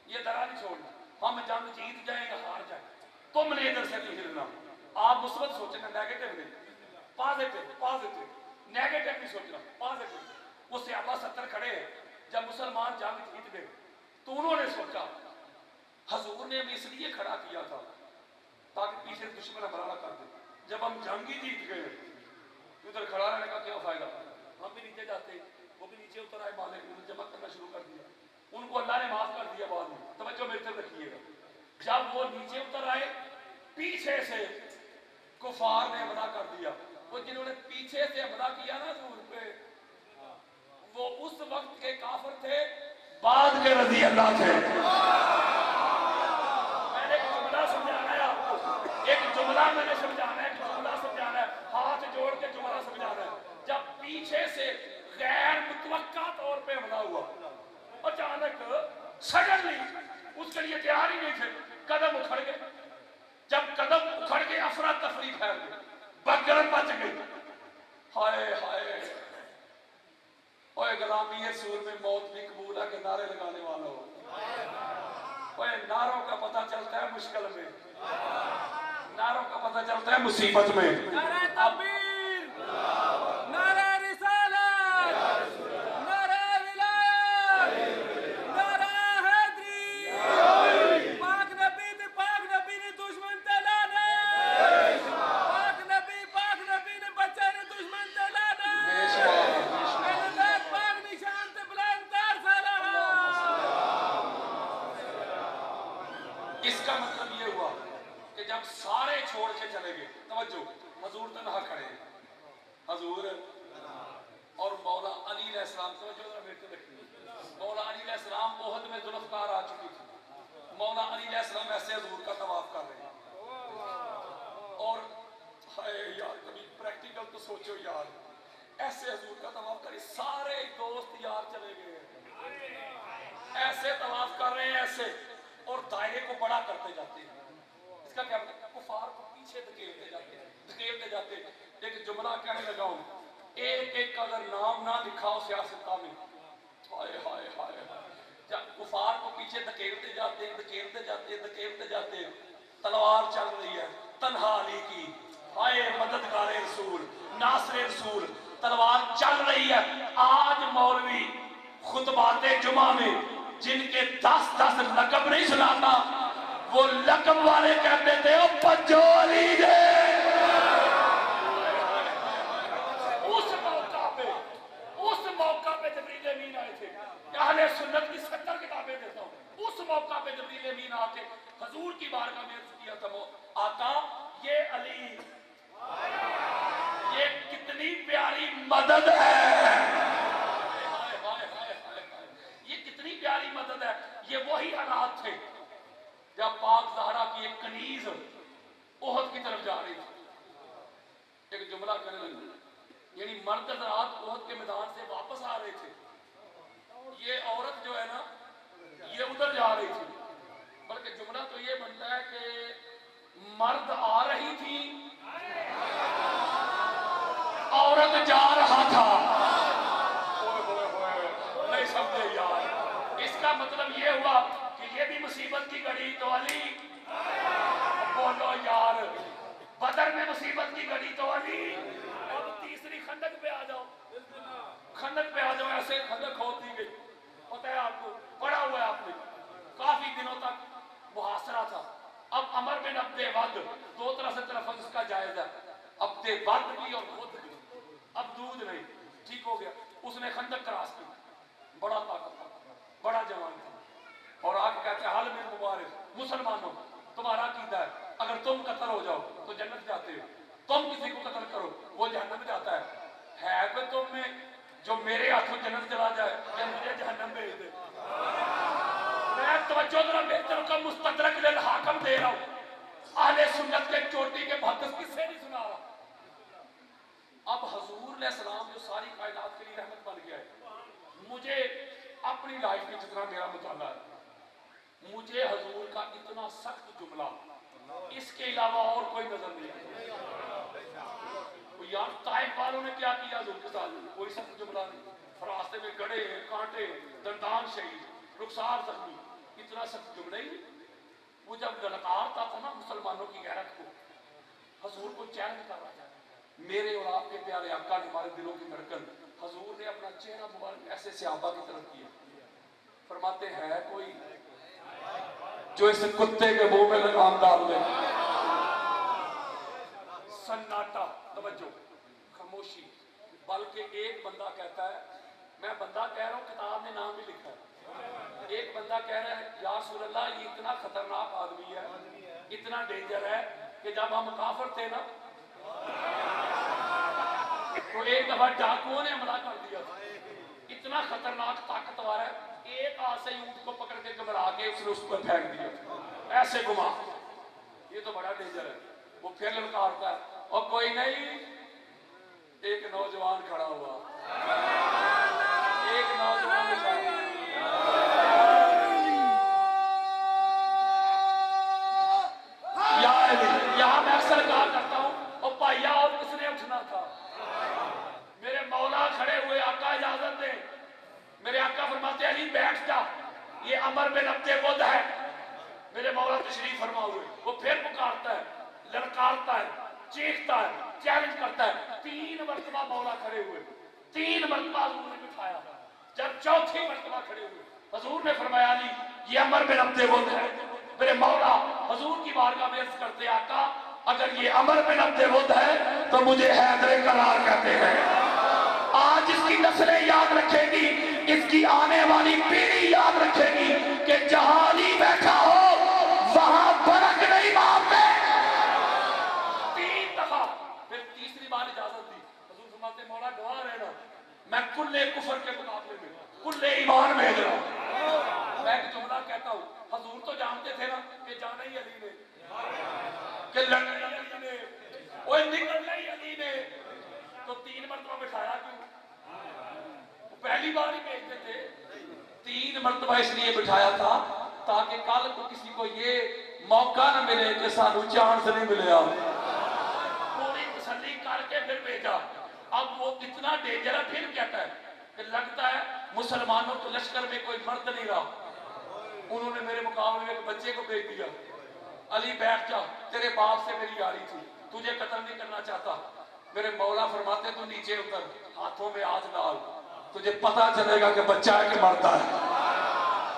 ये दरा नहीं छोड़ना, हम जंग जीत जाएंगे हार जाए, तुमने इधर से नहीं हिलना। आप मुस्बत सोचना, नेगेटिव नहीं, पॉजिटिव पॉजिटिव, नेगेटिव नहीं सोचना, पॉजिटिव। वो सहाबा 70 खड़े हैं, जब मुसलमान जंग जीत गए तो उन्होंने सोचा, हुजूर ने हमें इसलिए खड़ा किया था ताकि पीछे दुश्मन हमला न कर दे। जब हम जंग ही जीत गए तो इधर खड़ा रहने का क्या फायदा, हम भी नीचे जाते, वो भी नीचे उतर आए, मालिक ने जमा करना शुरू कर दिया, उनको अल्लाह ने माफ कर दिया। बाद में तवज्जो मेरी तरफ रखिएगा, जब वो नीचे उतर आए पीछे से कुफार ने हमला कर दिया। वो जिन्होंने पीछे से हमला किया ना हुजूर पे, वो उस वक्त के काफिर थे, बाद के रजी अल्लाह थे। मैंने एक जुमला समझाना है आपको, एक जुमला मैंने समझाना है, जुमला समझाना है, हाथ जोड़ के जुमला समझाना है। जब पीछे से गैर मुतवक्का तौर पे हमला हुआ, अचानक सडनली, उसके लिए तैयार ही नहीं थे, कदम उखड़ गए। जब कदम उखड़ गए अफरा तफरी फैल गई, बगरम बच गई। हाय हाय, ओए गुलामी रसूल में मौत भी कबूल है के नारे लगाने वालों, ओए नारों का पता चलता है मुश्किल में, नारों का पता चलता है मुसीबत में। नारा तकबीर, नारा रिसालत, नारा विलायत, नारा हैदरी। पाक नबी ने दुश्मन ते लाने, पाक नबी ने बच्चे ने दुश्मन ते लाने, पाक निशान ते बुलंद तार सलाम। इसका मतलब ये हुआ कि जब सारे छोड़ के चले गए, तवज्जो, हुजूर तन्हा खड़े हैं, हुजूर और मौला अली अलैहिस्सलाम, तवज्जो जरा मेरे को देखिए, मौला अली अलैहिस्सलाम ओहद में जुल्फकार आ चुकी थी, मौला अली अलैहिस्सलाम ऐसे हुजूर का तवाफ कर रहे हैं। और हाय यार, कभी प्रैक्टिकल तो सोचो यार, ऐसे हुजूर का तवाफ करे, सारे दोस्त यार चले गए, ऐसे तवाफ कर रहे हैं ऐसे, और दायरे को बड़ा करते जाते हैं। इसका क्या मतलब, कुफार को पीछे धकेलते जाते हैं, धकेलते जाते हैं। एक जुमला कहने लगा हूं, एक एक अगर नाम ना लिखाओ सियासत में, हाय हाय हाय, जब कुफार को पीछे धकेलते जाते हैं, धकेलते जाते हैं, धकेलते जाते हैं, तलवार चल रही है तन्हा अली की, हाय मददगारे रसूल, नासरे रसूल, तलवार चल रही है। आज मौलवी खुतबाते जुमा में जिनके 10-10 लकब नहीं सुनाता, वो लकब वाले कहते थे ओ पंजो अली दे। उस मौका पे जबरील अमीन आए थे, अहले सुन्नत की 70 किताबें देता हूं, उस मौका पे जबरील अमीन आके हुजूर की बारगाह में अर्ज किया था, आका ये अली, ये कितनी प्यारी मदद है, प्यारी मदद है। ये वही हालात थे जब पाक ज़हरा की एक कनीज ओहद की तरफ जा रही थी। एक जुमला करने लगी, यानी मर्द हज़रात ओहद के मैदान से वापस आ रहे थे, ये औरत जो है ना ये उधर जा रही थी। बल्कि जुमला तो ये बनता है कि मर्द आ रही थी, औरत जा रहा था। नहीं समझे यार, इसका मतलब ये हुआ कि ये भी मुसीबत की घड़ी तो अली, बोलो यार, बदर में मुसीबत की घड़ी तो अली। अब तीसरी खंदक पे आ जाओ, खंदक पे आ जाओ, ऐसे खंदक होती गई, पता है आपको, पढ़ा हुआ है आपने, काफी दिनों तक मुहासरा था। अब अमर बिन अब्दे वद, दो तरह से तलफ़्फ़ुज़ इसका जायज़ है, अब्दे वद भी और वद भी, अब दूध नहीं, ठीक हो गया। उसने खंदक क्रॉस की, बड़ा ताकत था, बड़ा जवान था, और आगे कहते हाल में मुबारक, मुसलमानों तुम्हारा अकीदा है, अगर तुम कत्ल हो जाओ तो जन्नत जाते हो, तुम किसी को कत्ल करो वो जहन्नम जाता है कोई तुम में जो मेरे हाथों जन्नत चला जाए या मुझे जहन्नम भेज दे? मैं तवज्जो जरा बेहतर का मुस्तदरक लिल हाकम दे रहा हूं, आहले सुन्नत के चोटी के मुहद्दिस किससे नहीं सुना रहा। अब हजूर ने सलाम जो सारी कायनात के लिए रहमत बन गया है, मुझे अपनी लाइफ में जितना मेरा मुताला है, मुझे हजूर का इतना सख्त जुमला इसके अलावा और कोई नजर नहीं आता। यार ताइफ वालों ने क्या किया हजूर के साथ, कोई सख्त जुमला नहीं, रास्ते में गड़े कांटे दंदान शहीद रुखसार जख्मी, इतना सख्त जुमला ही। वो जब ललकारता था ना मुसलमानों की गैरत को, हजूर को चैलेंज कर रहा था, मेरे और आपके प्यारे आका ने हमारे दिलों की धड़कन, हजूर ने अपना चेहरा मुबारक ऐसे सहाबा की तरफ किया, फरमाते हैं कोई जो इस कुत्ते के मुंह में लगाम डाल दे। सन्नाटा, तवज्जो, खामोशी। बल्कि एक बंदा कहता है, मैं बंदा कह रहा हूं, किताब में नाम भी लिखा है, एक बंदा कह रहा है या रसूल अल्लाह ये इतना खतरनाक आदमी है, इतना डेंजर है कि जब हम काफिर थे ना तो एक दफा डाकुओं ने हमला कर दिया, इतना खतरनाक ताकतवर है, एक हाथ से ऊंट को पकड़ के घबरा के उसने उस पर फेंक दिया, ऐसे घुमा, ये तो बड़ा डेंजर है। वो फिर ललकारता है, और कोई नहीं, एक नौजवान खड़ा हुआ, एक नौजवान यहां मैं अक्सर कहा करता हूं, और भाइया और किसने उठना था, मेरे मौला खड़े हुए, आका इजाजत दे, मेरे आका फरमाते अली बैठ जा, ये अमर में लपते बुद्ध है, मेरे मौला तशरीफ फरमा हुए, वो फिर पुकारता है, ललकारता है, चीखता है, चैलेंज करता है, 3 मरतबा मौला खड़े हुए, 3 मरतबा हजूर ने बिठाया, जब चौथी मरतबा खड़े हुए हजूर ने फरमाया अली ये अमर में लपते बुद्ध है, मेरे मौला हजूर की बारगाह में अर्ज करते आका अगर ये अमर में लपते बुद्ध है तो मुझे हैदर करार कहते हैं। आज इसकी नस्लें याद रखेगी, इसकी आने वाली पीढ़ी याद रखेगी कि जहां अली बैठा हो वहां फर्क नहीं मारते। 3 दफा, फिर तीसरी बार इजाजत दी, हजूर फरमाते मौला गवाह रहना, मैं कुल्ले कुफर के मुकाबले में कुल्ले ईमान भेज रहा हूं। मैं एक जुमला कहता हूं, हजूर तो जानते थे ना कि जाना ही अली ने, कि लड़ना ही अली ने, ओए निकलना ही अली ने, तो 3 मरतबा बिठाया क्यों? पहली बार ही भेजते थे, 3 मरतबा इसलिए बिठाया था ताकि कल को किसी को ये मौका न मिले कि सानू चांस नहीं मिले, पूरी तसल्ली करके फिर भेजा। अब वो इतना डेंजर है, फिर कहता है कि लगता है मुसलमानों के लश्कर में कोई मर्द नहीं रहा, उन्होंने मेरे मुकाबले में एक बच्चे को भेज दिया, अली बैठ जा, तेरे बाप से मेरी यारी थी, तुझे कत्ल नहीं करना चाहता। मेरे मौला फरमाते तू नीचे उतर, हाथों में हाथ डाल, तुझे पता चलेगा कि बच्चा है कि मरता है।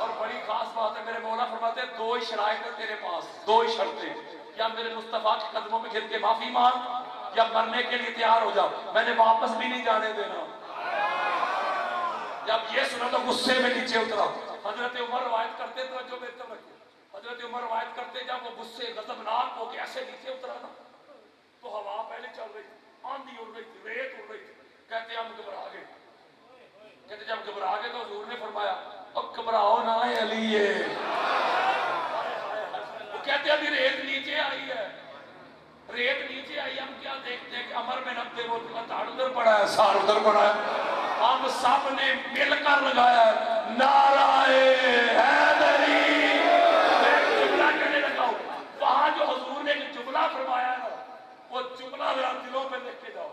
और बड़ी खास बात है, मेरे मौला फरमाते 2 ही शराइत है तेरे पास, 2 ही शर्तें, या मेरे मुस्तफा के कदमों में गिर के माफी मांग या मरने के लिए तैयार हो जा, मैंने वापस भी नहीं जाने देना। जब ये सुना तो गुस्से में नीचे उतरा। हजरत उमर रवायत करते तो जो बेहतर रखे, हजरत उमर रवायत करते जब वो गुस्से गजबनाक हो के ऐसे नीचे उतरा ना तो हवा पहले चल रही थी, आंधी उड़ रही थी, रेत उड़ रही थी, कहते हम घबरा गए। कहते जब घबरा गए तो हुजूर ने फरमाया अब घबराओ ना है अली, ये वो कहते अभी रेत नीचे आई है, रेत नीचे आई, हम क्या देखते हैं कि अमर में नब्बे वो ताड़ उधर पड़ा है, सार उधर पड़ा है, हम सब ने मिलकर लगाया नाराए हैदरी। मैं जुमला कहने लगा हूं, वहां जो हुजूर ने जुमला फरमाया ना वो जुमला जरा दिलों पे लिख के जाओ।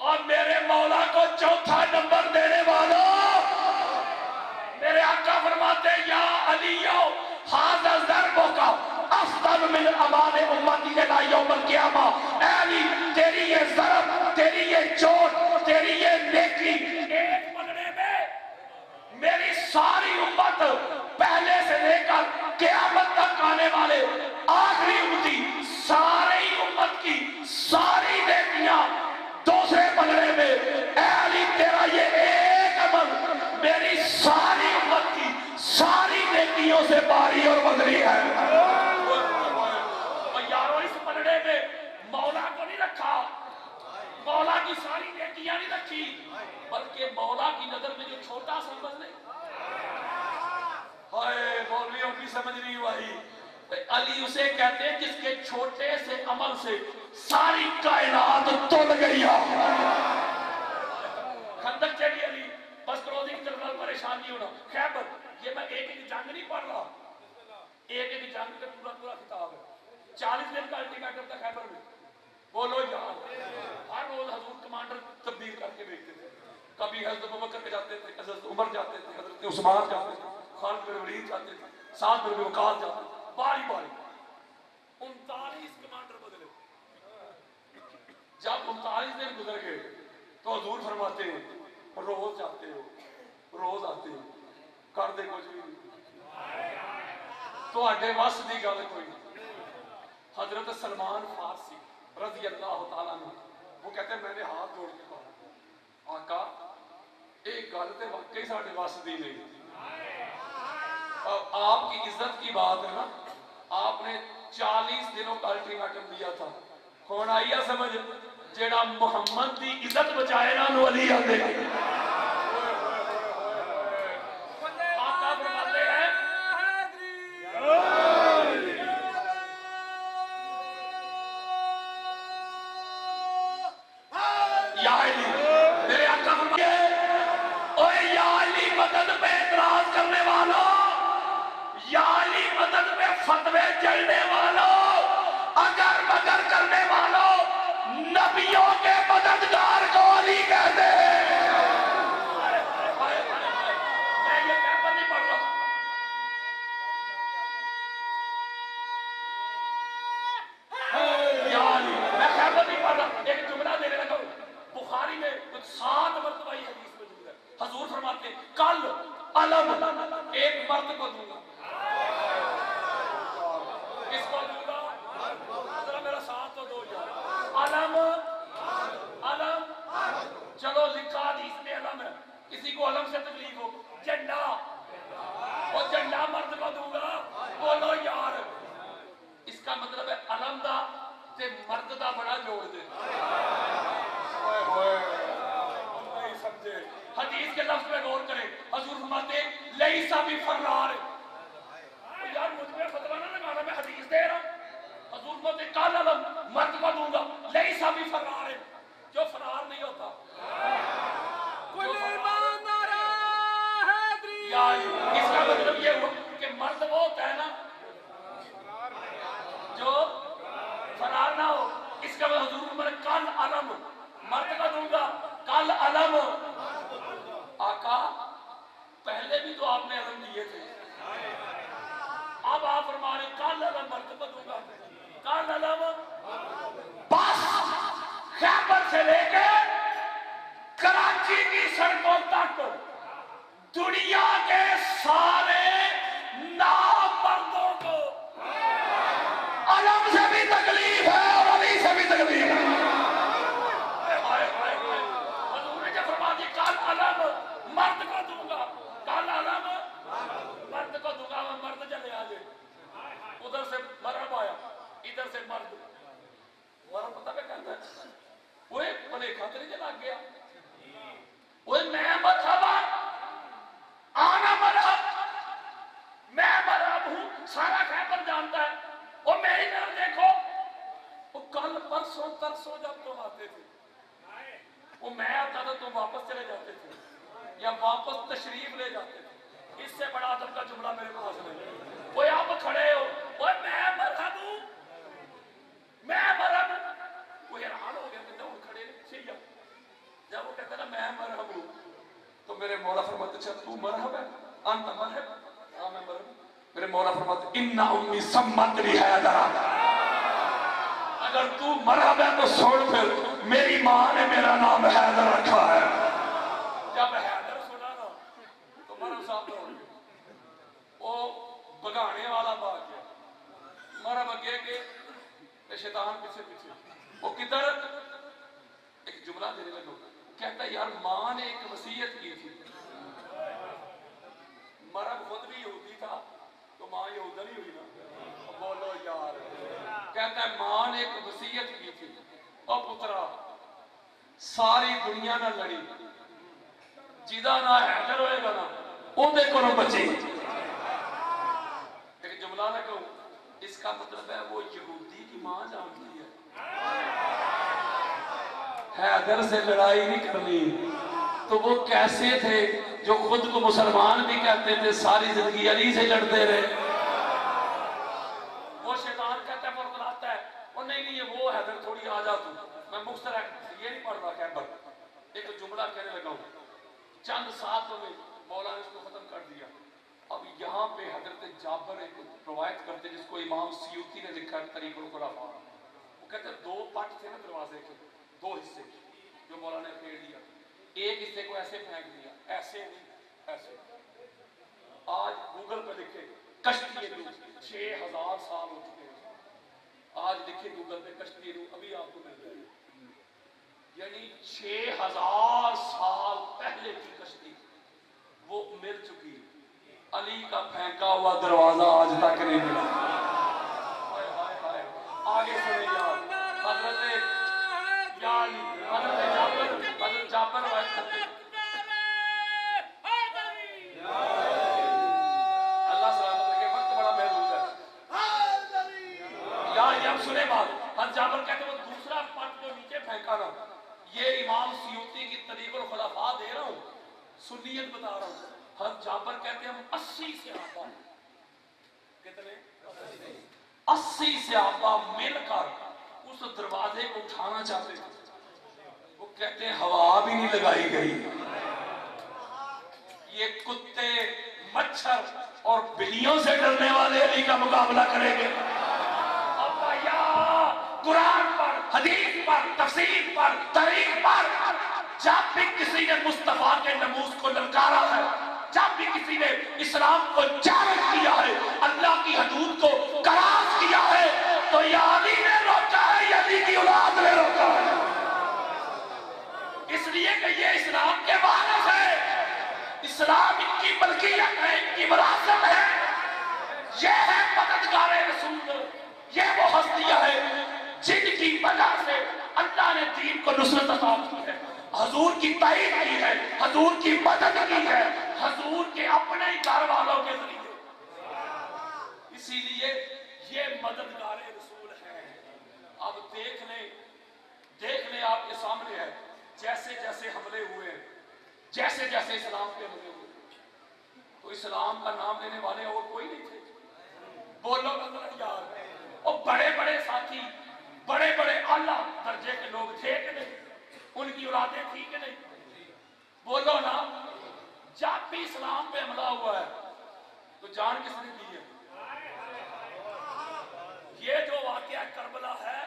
और मेरे मौला को चौथा नंबर देने वालों, मेरे आका फरमाते या अलियो हाज़ा ज़रबो का अफ़ज़ल मिन अमाल उम्मती इला यौमल क़ियामा। ऐ अली तेरी ये ज़रब, तेरी ये चोट, तेरी ये नेकी, एक पलड़े में मेरी सारी उम्मत पहले से लेकर क़यामत तक आने वाले आखिरी उम्मती सारी उम्मत की सारी नेकियां दूसरे पलड़े में। ऐ अली तेरा ये एक अमल मेरी सारी उम्मत की सारी नेकियों से बारी और बदली है। यारों इस पलड़े में मौला को नहीं रखा, मौला की सारी नेकियां नहीं रखी, बल्कि मौला की नजर में जो छोटा सा अमल नहीं अली उसे कहते हैं जिसके छोटे से अमल से सारी कायनात तुल गई है। खंदक चढ़ी अली, बस क्रोजिंग चलना, परेशान नहीं होना। खैबर, ये मैं एक एक जंग नहीं पढ़ रहा, एक एक जंग का पूरा पूरा किताब है। 40 दिन का अल्टीमेटम था खैबर में। बोलो यार, हर रोज हजूर कमांडर तब्दील करके भेजते थे। कभी हजरत अबू बकर पे जाते थे, हजरत उमर जाते थे, हजरत उस्मान जाते थे, खालिद बिन वलीद जाते थे, साद बिन वकास जाते थे, बारी बारी 39 कमांडर बदले। जब 39 दिन गुजर गए तो हजूर फरमाते हैं, रोज जाते हो, रोज आते हो, कर दे कुछ भी तो अड्डे वस की गल कोई नहीं। हजरत सलमान फारसी रजी अल्लाह तआला अन्हु, वो कहते हैं मैंने हाथ जोड़ के कहा, आका एक गल तो वाकई साढ़े वस की नहीं। आपकी इज्जत की बात है ना, आपने 40 दिनों का अल्टीमेटम दिया था। कौन आई है समझ, जेड़ा मुहम्मद की इज्जत बचाए ना अली आते। आका फरमाते हैं, या अली, मेरे आका फरमाते हैं, ओए या अली मदद पे एतराज करने वालों, या अली मदद पे फतवे चलने वालों, अगर मगर करने वालों, नबियों के मददगार को अली कहते हैं। मैं ये पेपर नहीं पढ़ रहा, या अली, मैं पेपर नहीं पढ़ रहा। एक जुमला देने लगा, बुखारी में 7 मरतबा ये हदीस मौजूद है। हजूर फरमाते हैं, कल अलम एक मर्द को दूंगा। किसको दूंगा? जरा मेरा साथ तो दो यार। अलम, अलम, चलो लिखा हदीस में अलम है। किसी को अलम से तकलीफ हो, झंडा, और झंडा मर्द को दूंगा। बोलो यार, इसका मतलब है अलम दा ते मर्द दा बड़ा जोड़ दे। ओए होए, नहीं समझे। हदीस के लफ्ज पे गौर करें। हजूर फरमाते लैसा भी फर्रार, यार मुझ पे फतवा ना लगाना, मैं हदीस दे रहा हूं। हजूर फरमाते काल अलम मर्द को दूंगा, लैसा भी फर्रार है, जो फरार नहीं होता। यार इसका मतलब ये हुआ कि मर्द वो होता है ना जो फरार ना हो। इसका मतलब हजूर फरमाते कल अलम मर्द को दूंगा, कल अलम। आका पहले भी तो आपने अलम दिए थे, अब आप फरमा रहे कल अलम मर्द को दूंगा, कल अलम। बस खैबर से लेके कराची की सड़कों तक दुनिया के सारे नामर्दों को अलम से भी तकलीफ है और अली से भी तकलीफ है। हजूर ने जब फरमा दिया कल अलम मर्द को दूंगा, कल अलम मर्द को दूंगा, मैं मर्द चले आ जाए। उधर से मरहब आया, इधर से मर्द। मरहब पता क्या कहता है, वो भले खतरे से लग गया, वो मैं मरहबा आना मरहब, मैं मरहब हूं, सारा खैबर जानता है। वो मेरी तरफ देखो, वो कल परसों तरसों जब तुम आते थे, वो मैं आता था तुम वापस चले जाते थे या वापस तशरीफ ले जाते थे। इससे बड़ा अदब का जुमला मेरे पास नहीं। वो आप खड़े हो, वो मैं मरहब हूं, मैं मरहब हूं। वो हैरान हो गया, कहते वो खड़े सही है। जब वो कहता ना मैं मरहब हूं, तो मेरे मौला फरमाते अच्छा तू मरहब है, अंत मरहब, हाँ मैं मरहब। मेरे मौला फरमाते इन्ना उम्मी सम्मत ली है दरा, अगर तू मरहब है तो सुन, फिर मेरी माँ ने मेरा नाम हैदर रखा है। जब हैदर सुना ना तो मरहब साहब दौड़ गए, वो भगाने वाला भाग गया, मरहब अगे के शैतान पीछे पीछे। वो किधर, एक जुमला देने लगो, कहता यार माँ ने एक वसीयत की थी। मरहब खुद भी यहूदी था तो माँ यहूदन ही हुई ना। बोलो यार, कहता है माँ ने एक वसीयत की थी, और पुत्रा सारी दुनिया ना लड़ी, जिदा ना हैदर होएगा ना ओदे कोलों बची। एक जुमला ना कहूं, इसका मतलब है वो यहूदी की मां जानती है हैदर से लड़ाई नहीं करनी। तो वो कैसे थे जो खुद को मुसलमान भी कहते थे, सारी जिंदगी अली से लड़ते रहे। वो शैतान कहता है फरमाता है और नहीं नहीं ये वो हैदर थोड़ी आ जा तू। मैं मुख्तर ये नहीं पढ़ रहा कैबर एक जुमला कहने लगा हूँ, चंद साथ में मौला ने उसको खत्म कर दिया। अब यहाँ पे हजरत जाबर एक रवायत करते जिसको इमाम सियूती ने लिखा है तरीकुल खुलाफा। वो कहते हैं दो पट थे ना दरवाजे के, दो हिस्से जो मौला ने फेर दिया, एक हिस्से को ऐसे फेंक दिया, ऐसे नहीं ऐसे। आज गूगल पे लिखे कश्ती 6000 साल हो चुके हैं। आज लिखे गूगल पे कश्ती अभी आपको मिल जाएगी, यानी 6000 साल पहले की कश्ती वो मिल चुकी है। अली का फेंका हुआ दरवाजा आज तक नहीं मिला। आगे सुने यार, हजरत जाबर रवायत करते अल्लाह सलामत रखे, वक्त बड़ा महदूद है यार। ये हम सुने बात, हजरत जाबर कहते वो दूसरा पट जो नीचे फेंका ना, ये इमाम सियूती की तरीकुल खुलाफा दे रहा हूँ, सुन्नियत बता रहा हूँ। हम जाबर कहते हैं हम 80 सहाबा, कितने 80 सहाबा मिलकर उस दरवाजे को उठाना चाहते थे। वो कहते हैं हवा भी नहीं लगाई गई, ये कुत्ते मच्छर और बिल्लियों से डरने वाले अली का मुकाबला करेंगे। अब भैया कुरान पर, हदीस पर, तफसीर पर, तारीख पर जब भी किसी ने मुस्तफा के नमूज को ललकारा है, जब भी किसी ने इस्लाम को चैलेंज किया है, अल्लाह की हदूद को करास किया है, तो या अली ने रोका है या अली की औलाद ने रोका है। इसलिए कि ये इस्लाम के वारिस है, इस्लाम इनकी मलकियत है, इनकी विरासत है, ये है मददगार रसूल, ये वो हस्तियां है जिनकी वजह से अल्लाह ने दीन को नुसरत अता की है, हजूर की ताईद की है, हजूर की मदद की है, हजूर के अपने ही घर वालों के जरिए। इसीलिए ये मददगार रसूल है। अब देख ले आपके सामने है, जैसे जैसे हमले हुए, जैसे जैसे इस्लाम के हमले हुए, तो इस्लाम का नाम लेने वाले और कोई नहीं थे। बोलो यार, और बड़े बड़े साथी, बड़े बड़े आला दर्जे के लोग थे कि नहीं, उनकी औलादें थी कि नहीं? बोलो ना। जब भी इस्लाम पे हमला हुआ है तो जान किसने दी है? ये जो वाकया करबला है,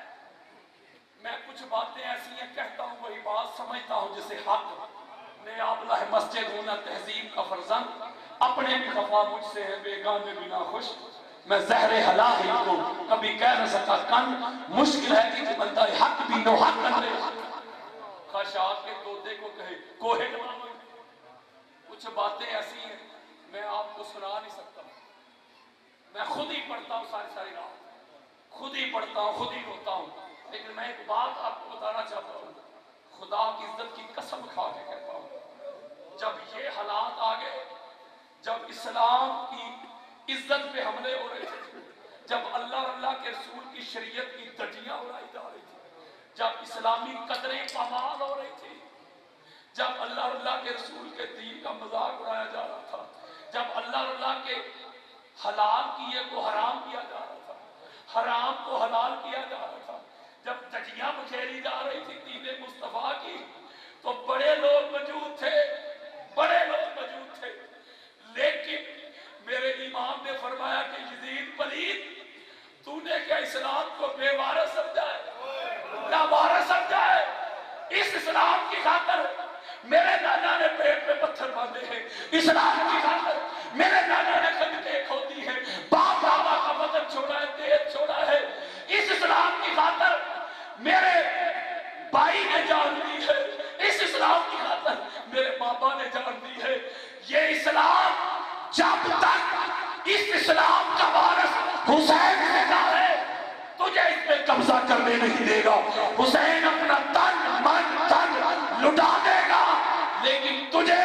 मैं कुछ बातें ऐसी हैं कहता हूँ, वही बात समझता हूँ जिसे हक ने आबला है मस्जिद होना तहजीब का फर्जंद, अपने भी खफा मुझसे है बेगाने बिना खुश, मैं जहरे हला ही को कभी कह न सका कन, मुश्किल है कि बंदा हक भी नो हक कर ले। खशात के तोते को कहे कोहे जमावे। कुछ बातें ऐसी हैं मैं आपको सुना नहीं सकता, मैं खुद ही पढ़ता हूँ सारी रात, खुद ही पढ़ता हूँ, खुद ही रोता हूँ। लेकिन मैं एक बात आपको बताना चाहता हूँ, खुदा की इज्जत की कसम खा के कहता हूँ, जब ये हालात आ गए, जब इस्लाम की इज्जत पे हमले हो रहे थे, जब अल्लाह के रसूल की शरीयत की धज्जियां उड़ाई जा रही थी, जब इस्लामी कदरें पामाल हो रही थी, जब अल्लाह के रसूल के दीन का मजाक उड़ाया जा रहा था, जब अल्लाह के हलाल किए को हराम किया जा रहा था, हराम को हलाल किया जा रहा था, जब धज्जियां बखेरी जा रही थी दीन मुस्तफा की, तो बड़े लोग मौजूद थे, बड़े लोग मौजूद थे। लेकिन मेरे इमाम ने फरमाया कि यजीद पलीद, तूने क्या इस्लाम को बेवारस समझा है, नावारस समझा है? इस इस्लाम की खातर मेरे नाना ने पेट पे पत्थर बांधे हैं, इस्लाम की खातर मेरे नाना ने खंडकें खोदी है, बाप दादा का वतन छोड़ा है, देश छोड़ा है। इस इस्लाम की खातर मेरे भाई ने जान दी है, इस इस्लाम की खातर मेरे बाबा ने जान दी है। ये इस्लाम जब तक इस इस्लाम का वारिस हुसैन जिंदा है, तुझे इस पे कब्जा करने नहीं देगा। हुसैन अपना तन मन धन लुटा देगा, लेकिन तुझे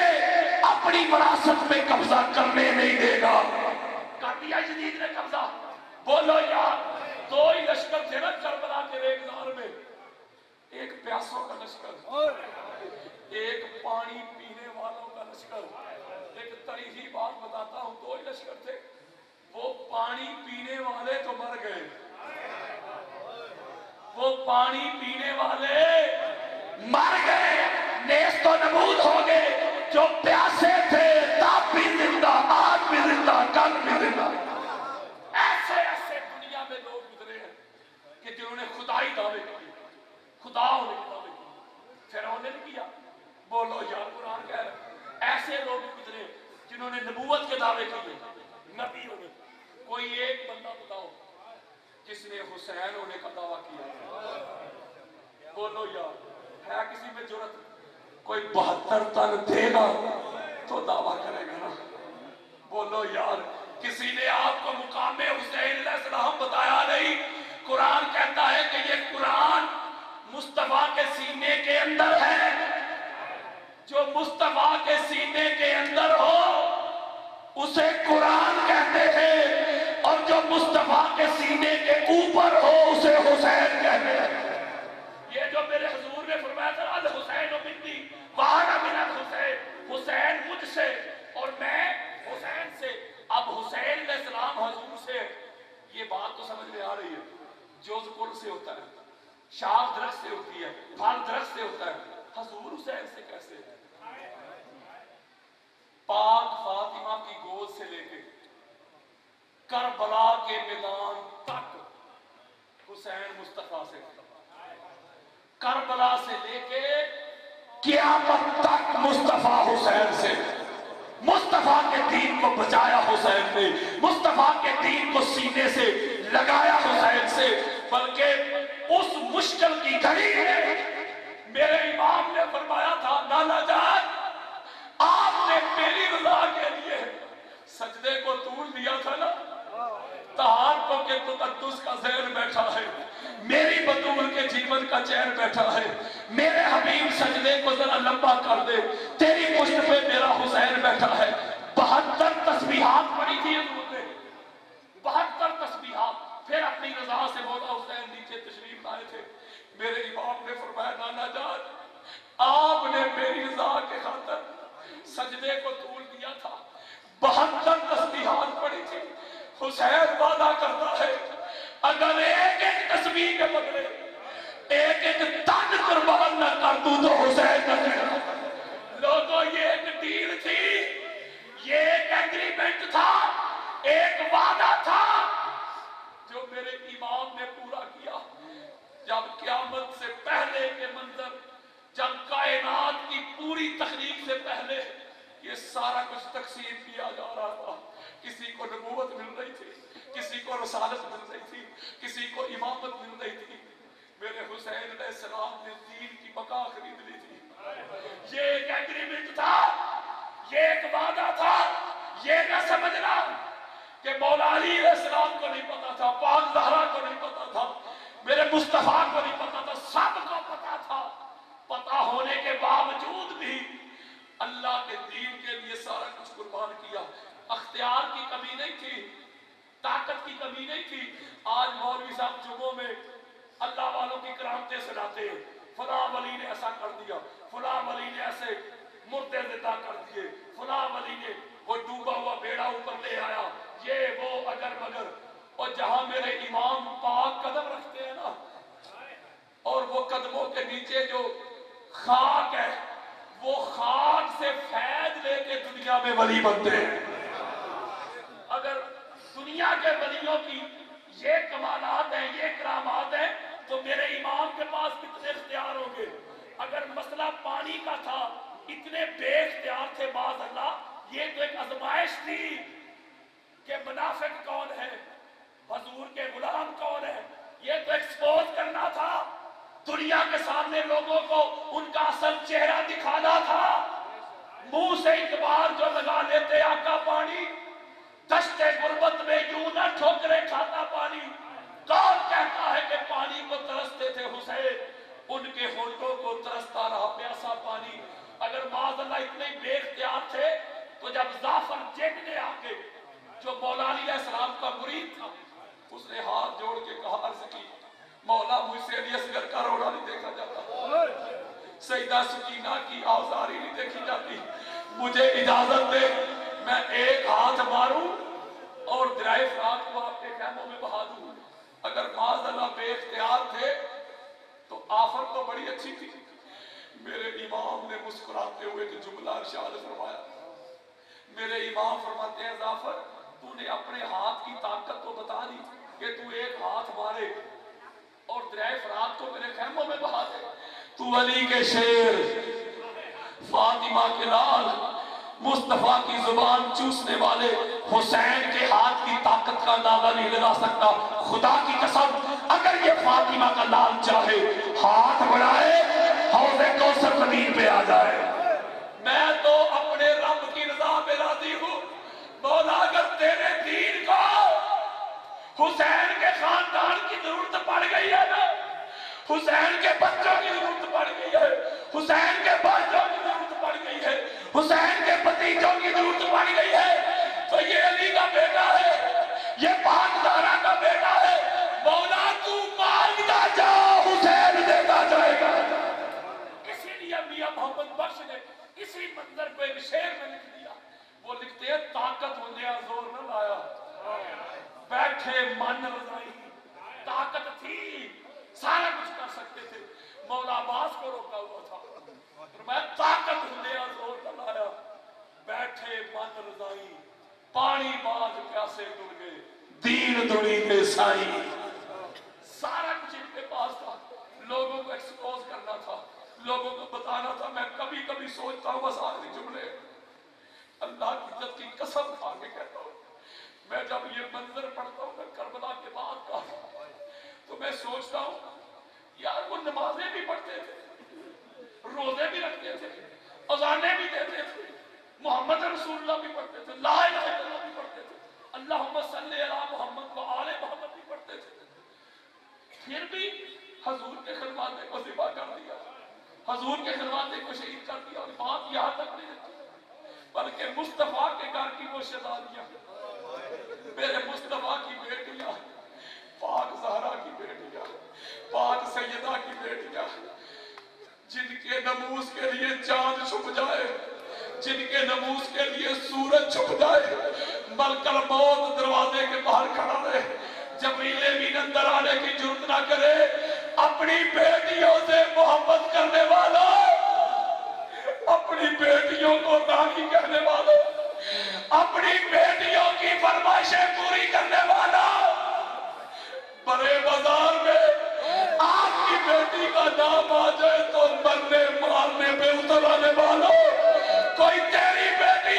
अपनी विरासत पे कब्जा करने नहीं देगा। कर दिया यजीद ने कब्जा, बोलो यार, दो ही लश्कर थे ना करबला के रेगदार में, एक प्यासों का लश्कर, एक पानी पीने वालों का लश्कर। एक तरीही बात बताता हूं, दो ही लश्कर थे। वो पानी पीने वाले तो मर गए, वो पानी पीने वाले मर गए, नेस्तो नबूद हो गए। जो प्यासे थे तब भी जिंदा, आज भी जिंदा, कल भी जिंदा। ऐसे ऐसे दुनिया में लोग गुजरे हैं कि जिन्होंने खुदाई दावे किए, खुदा होने के दावे किए, फिरौन ने किया। बोलो यार, कुरान कह रहा है ऐसे लोग गुजरे जिन्होंने नबूवत के दावे किए, नबी होने। कोई एक बंदा बताओ जिसने हुसैन होने का दावा किया। बोलो यार, है किसी में जुर्रत? कोई 72 तन देगा तो दावा करेगा ना। बोलो यार, किसी ने आपको मुकामे हुसैन अलैहिस्सलाम बताया नहीं। कुरान कहता है कि ये कुरान मुस्तफा के सीने के अंदर है। जो मुस्तफा के सीने के अंदर हो उसे कुरान कहते हैं, और जो मुस्तफा के सीने के ऊपर हो उसे हुसैन कहते हैं। ये जो मेरे हुजूर ने फरमाया था, अल हुसैन मिन्नी व अना मिनल हुसैन, हुसैन मुझसे और मैं हुसैन से। अब हुसैन अलैहिस्सलाम हुजूर से, ये बात तो समझ में आ रही है। जोज कुल से होता है, शाख दरख्त से होती है, फल दरख्त से होता है, हुजूर हुसैन से कैसे? पाक फातिमा की गोद से लेके करबला के मैदान तक हुसैन मुस्तफा से, करबला से लेके क़यामत तक मुस्तफा हुसैन से। मुस्तफा के दीन को बचाया हुसैन ने, मुस्तफा के दीन को सीने से लगाया हुसैन से। बल्कि उस मुश्किल की घड़ी में मेरे इमाम ने फरमाया था, नाना जान आपने मेरी रज़ा के लिए सजदे को तूल दिया था ना, तहार के तुकद्दुस का ज़हन बैठा है, मेरी बतूल के जीवन का चैन बैठा है। मेरे हबीब सजदे को जरा लंबा कर दे, तेरी पुष्ट पे मेरा हुसैन बैठा है। 72 तस्बीहात पढ़ी थी हुजूर ने, 72 तस्बीहात। फिर अपनी रजा से बोला, हुसैन नीचे तशरीफ लाए थे। मेरे इमाम ने फरमाया, नाना जान आपने मेरी रजा के खातिर सजदे को तूल दिया था, 72 तस्बीहात पढ़ी थी। हुसैन वादा करता है, अगर एक एक तस्बीह के बदले एक एक तन कुर्बान न कर दूं तो हुसैन न कहना। लोगों, ये एक डील थी, ये एक एग्रीमेंट था, एक वादा था जो मेरे इमाम ने पूरा किया। जब क़यामत से पहले के मंजर, जब कायनात की पूरी तखलीक से पहले ये सारा कुछ तकसीम किया जा रहा था, किसी को नबूवत मिल रही थी, किसी को रसालत मिल रही थी, किसी को इमामत मिल रही थी। मेरे हुसैन अलैहिस्सलाम ने दीन की बका खरीद ली थी। ये एक एग्रीमेंट था, ये एक वादा था। ये न समझना कि मौला अली अलैहिस्सलाम को नहीं पता था, पाक ज़हरा को नहीं पता था, मेरे मुस्तफा को नहीं पता था, सबको पता था। पता होने के बावजूद भी अल्लाह के दीन के लिए सारा कुछ कुर्बान किया। अख्तियार की कमी नहीं थी, ताकत की कमी नहीं थी। आज मौलवी साहब जुम्मों में अल्लाह वालों की करामतें सुनाते हैं, फला वली ने ऐसा कर दिया, फला वली ने ऐसे मुर्दे जिंदा कर दिए, फला वली ने वो डूबा हुआ बेड़ा ऊपर ले आया, ये वो अगर मगर। और जहां मेरे इमाम पाक कदम रखते हैं ना, और वो कदमों के नीचे जो खाक है, वो खाक से फैज लेके दुनिया में वली बनते हैं। अगर दुनिया के वलियों की ये कमालात हैं, ये करामात हैं, तो मेरे इमाम के पास कितने इख्तियार होंगे। अगर मसला पानी का था, इतने बेइख्तियार थे बाज़ अल्लाह। ये तो एक आजमाइश थी कि मुनाफिक कौन है, हुजूर के गुलाम कौन है। ये तो एक्सपोज करना था, दुनिया के सामने लोगों को उनका असल चेहरा दिखाना था। मुंह से इतबार जो लगा लेते आका पानी, दश्ते गुर्बत में यूं न ठोकरे खाता पानी। कौन कहता है कि पानी को तरसते थे हुसैन, उनके होठों को तरसता रहा प्यासा पानी। अगर माज़अल्लाह इतने बेइख्तियार थे, तो जब जाफर जेब ने आके, जो मौला अली अलैहिस्सलाम का मुरीद था, उसने हाथ जोड़ के कहा, अर्ज की, मौला मुझसे अली असगर का रोना नहीं देखा जाता, सईदा सकीना की आवाज़ारी नहीं देखी जाती, मुझे इजाजत दे मैं एक हाथ मारूं और दरिया फरात को आपके खैमों में बहा दूं। अगर माज़अल्लाह बेइख्तियार थे तो आफर तो बड़ी अच्छी थी। मेरे इमाम ने मुस्कुराते हुए जो जुमला इरशाद फरमाया, मेरे इमाम फरमाते हैं, जाफर तूने अपने हाथ की ताकत तो बता दी कि तू एक हाथ मारे और दरिया फरात को मेरे खैमों में बहा दे। तू अली के शेर, फातिमा के लाल, मुस्तफा की जुबान चूसने वाले हुसैन के हाथ की ताकत का अंदाजा नहीं लगा सकता। खुदा की कसम, अगर ये फातिमा का लाल चाहे हाथ बढ़ाए हौज़े कौसर ज़मीन पे आ जाए। मैं तो अपने रब की रज़ा पे राज़ी हूँ। मौला अगर तेरे दीन को हुसैन के खानदान की जरूरत पड़ गई है ना, हुसैन के बच्चों की जरूरत पड़ गई है, हुसैन के बच्चों की जरूरत पड़ गई है, हुसैन के भतीजों की जरूरत पड़ गई है, तो ये अली का बेटा है, ये पाक ज़हरा का बेटा है। मौला तू मांगता जा, हुसैन देता जाएगा। इसीलिए मियां मोहम्मद बख्श ने इसी मंजर पे एक शेर में लिख दिया। वो लिखते हैं, ताकत होने जोर न लाया, बैठे मन रजाई। ताकत थी, सारा कुछ कर सकते थे, मौला अब्बास को रोका हुआ था। मैं ताकत होने जोर न लाया, बैठे मन रजाई, पानी बाज प्यासे दुल गए, दीन दुनी के साई। सारा कुछ इनके पास था, लोगों को एक्सपोज करना था, लोगों को बताना था। मैं कभी कभी सोचता हूँ, बस आखिरी जुमले, अल्लाह की इज्जत की कसम खा के कहता हूँ, मैं जब ये मंजर पढ़ता हूँ करबला के बाद का, तो मैं सोचता हूँ यार वो नमाजें भी पढ़ते थे, रोजे भी रखते थे, अज़ानें भी देते थे, मोहम्मद रसूलुल्लाह भी पढ़ते थे, ला इलाहा इल्लल्लाह भी पढ़ते थे, अल्लाहुम्मा सल्ली अला मोहम्मद व आले मोहम्मद भी पढ़ते थे। फिर भी हजूर के खिलवाते को ज़िबा कर दिया, हजूर के खिलवाते को शहीद कर दिया। और बात यहाँ तक नहीं रहती, बल्कि मुस्तफा के घर की वो शहजादियां, मेरे मुस्तफा की बेटियां, पाक ज़हरा की बेटियां, पाक सैयदा की बेटियां, जिनके नमूज के लिए चांद छुप जाए, जिनके नमूज के लिए सूरज छुप जाए, मलकल मौत दरवाजे के बाहर खड़ा रहे, जबरील अमीन अंदर आने की जरूरत ना करे। अपनी बेटियों से मोहब्बत करने वाला, अपनी बेटियों को रानी कहने वाला, अपनी बेटियों की फरमाइशें पूरी करने वाला, बड़े बाजार में आपकी बेटी का नाम आ जाए तो मरने मारने पे उतर आने वालों, कोई तेरी बेटी,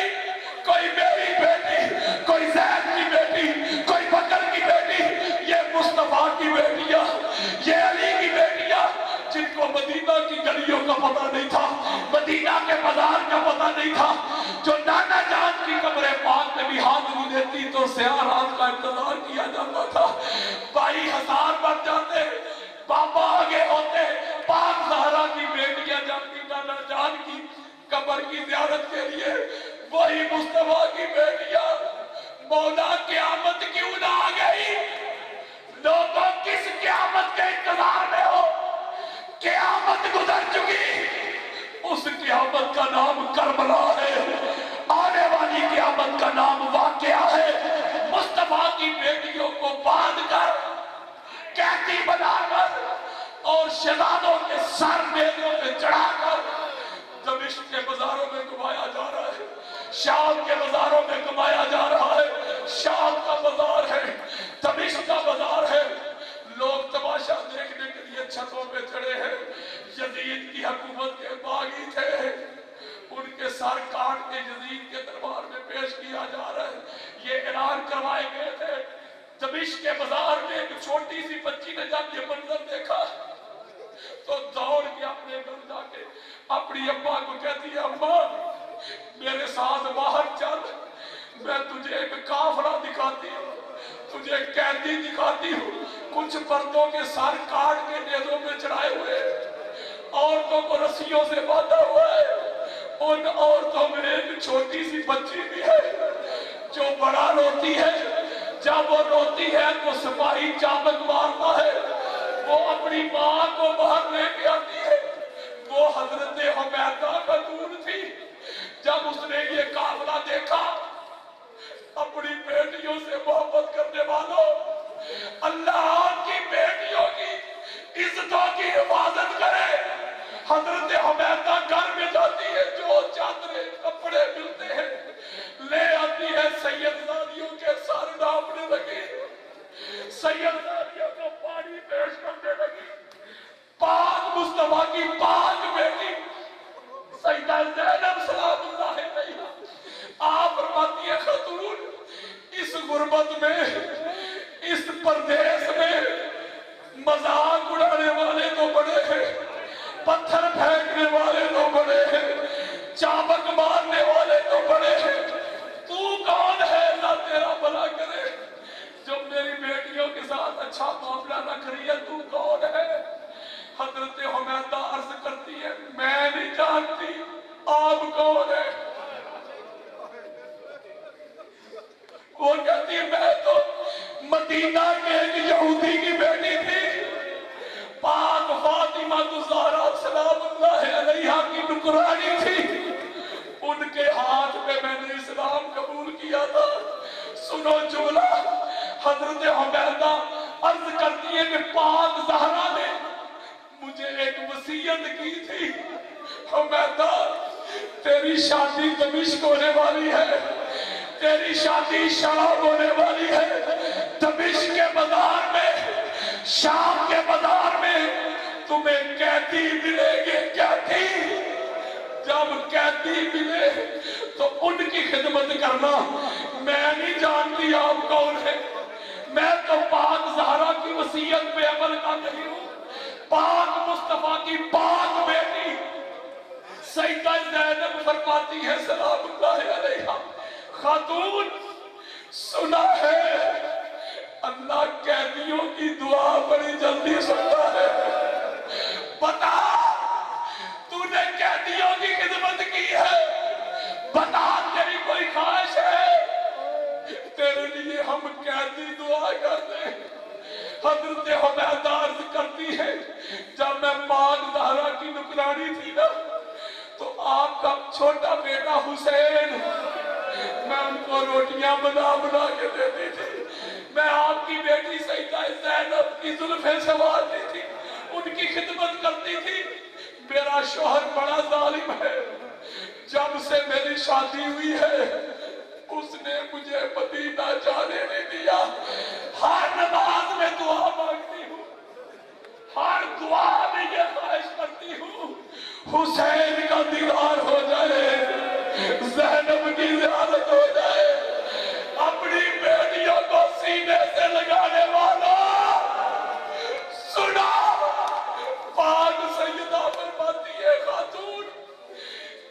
कोई मेरी बेटी, कोई जैद की बेटी, कोई बकर की बेटी, ये मुस्तफा की बेटियां, ये अली की बेटियां, जिनको मदीना की गलियों का पता नहीं था, मदीना के बाजार का पता नहीं था, जो नाना जान की कब्र पाक में भी हाथ नहीं देती तो स्याह रात का इंतजार किया जाता था। 22,000 बन जाते, बाबा आगे होते, पाक ज़हरा की बेटियां जाती नाना जान की कब्र की ज़ियारत के लिए, वही मुस्तफा की बेटियां। मौला क़यामत क्यों ना आ गई? लोगों किस क़यामत के इंतजार में हो? क़यामत गुजर चुकी, उस क़यामत का नाम करबला है, आने वाली क़यामत का नाम वाक़या है। मुस्तफा की बेटियों को बांध कर, कैदी बनाकर और शहजादों के सर नेज़ों पे चढ़ाकर दमिश्क के बाजारों में घुमाया जा रहा है, शाम के बाजारों में घुमाया जा रहा है। शाम का बाजार है, दमिश्क का बाजार है, लोग तमाशा देखने के लिए छतों पे चढ़े हैं। यजीद की हुकूमत के बागी थे, उनके सर काट के यजीद के दरबार में पेश किया जा रहा है। ये ऐलान करवाए गए थे। दमिश्क के बाजार में एक छोटी सी बच्ची ने जब ये मंजर देखा तो दौड़ के अपने घर जाके अपनी अम्मा को कहती है, अम्मा मेरे साथ बाहर चल, मैं तुझे एक काफला दिखाती हूँ, तुझे कैदी दिखाती हूँ, कुछ मर्दों के सर काट के नेज़ों में चढ़ाए हुए, औरतों को रस्सियों से बांधा हुआ है। उन औरतों में एक छोटी सी बच्ची भी है जो बड़ा रोती है, जब वो रोती है तो सिपाही चाबुक मारता है, वो अपनी मां को बाहर लेके आती है। वो हजरत हुमैदा खतून थी। जब उसने ये काफिला देखा, अपनी बेटियों से मोहब्बत करने वालों, अल्लाह की बेटियों की इज्जतों की हिफाजत करे। हजरत हुमैदा घर में जाती है, जो चादरें कपड़े मिलते हैं ले आती है, सैयदजादियों के सर नापने लगी, सैयदजादियों को पानी पेश करने लगी। पाक मुस्तफा की पाक बेटी सैयदा ज़ैनब सलामुल्लाह अलैहा आप फरमाती है, खतून इस गुर्बत में, इस परदेश में मजाक उड़ाने वाले तो बड़े हैं, पत्थर फेंकने वाले तो बड़े हैं, चाबुक मारने वाले तो बड़े हैं। तू कौन है, अल्लाह तेरा भला करे, जो मेरी बेटियों के साथ अच्छा मामला रख रही है, तू कौन है? हजरत हुमैदा अर्ज करती है, मैं नहीं जानती, आप कौन है? वो कहती है, मैं तो मदीना के एक यहूदी की बेटी थी, पाक फातिमा ज़हरा सलामुल्लाह अलैहा की नुकरानी थी, उनके हाथ में मैंने इस्लाम कबूल किया था। सुनो जुमला, हजरत हुमैदा अर्ज करती है कि पाक ज़हरा ने मुझे एक वसीयत की थी, हुमैदा तेरी शादी दमिश्क होने वाली है, तेरी शादी शाम होने वाली है। दमिश्क के बाजार में, शाम के बाजार में तुम्हें कैदी मिलेंगे, कैदी। जब कैदी मिले तो उनकी खिदमत करना। मैं नहीं जानती आप कौन है, मैं तो पाक ज़हरा की वसीयत पे अमल कर रही हूँ। पाक मुस्तफा की पाक बेटी सैयदा ज़ैनब फरमाती है सलामुल्लाह अलैहा, खातून सुना है अल्लाह कैदियों की दुआ बड़ी जल्दी सुनता है। बता तूने कैदियों की खिदमत की है, बता तेरी कोई ख्वाहिश है, तेरे लिए हम कैदी दुआ करते हैं। हजरत हुमैदा अर्ज करती है, जब मैं पाक ज़हरा की नुकरानी थी ना, तो आपका छोटा बेटा हुसैन, मैं उनको रोटियां बना बना के देती थी। मैं आपकी बेटी सैयदा ज़ैनब की जुल्फ़ें संवारती थी, उनकी खिदमत करती थी। मेरा शौहर बड़ा जालिम है, जब से मेरी शादी हुई है उसने मुझे मदीना जाने नहीं दिया। हर नमाज में दुआ मांगती हूँ, हर दुआ में ये ख्वाहिश करती हूँ हुसैन का दीदार हो जाए, ज़ैनब की ज़ियारत हो जाए। अपनी बेटियों को सीने से लगाने वालों सुना, पाक सैयदा फरमाती है, खातून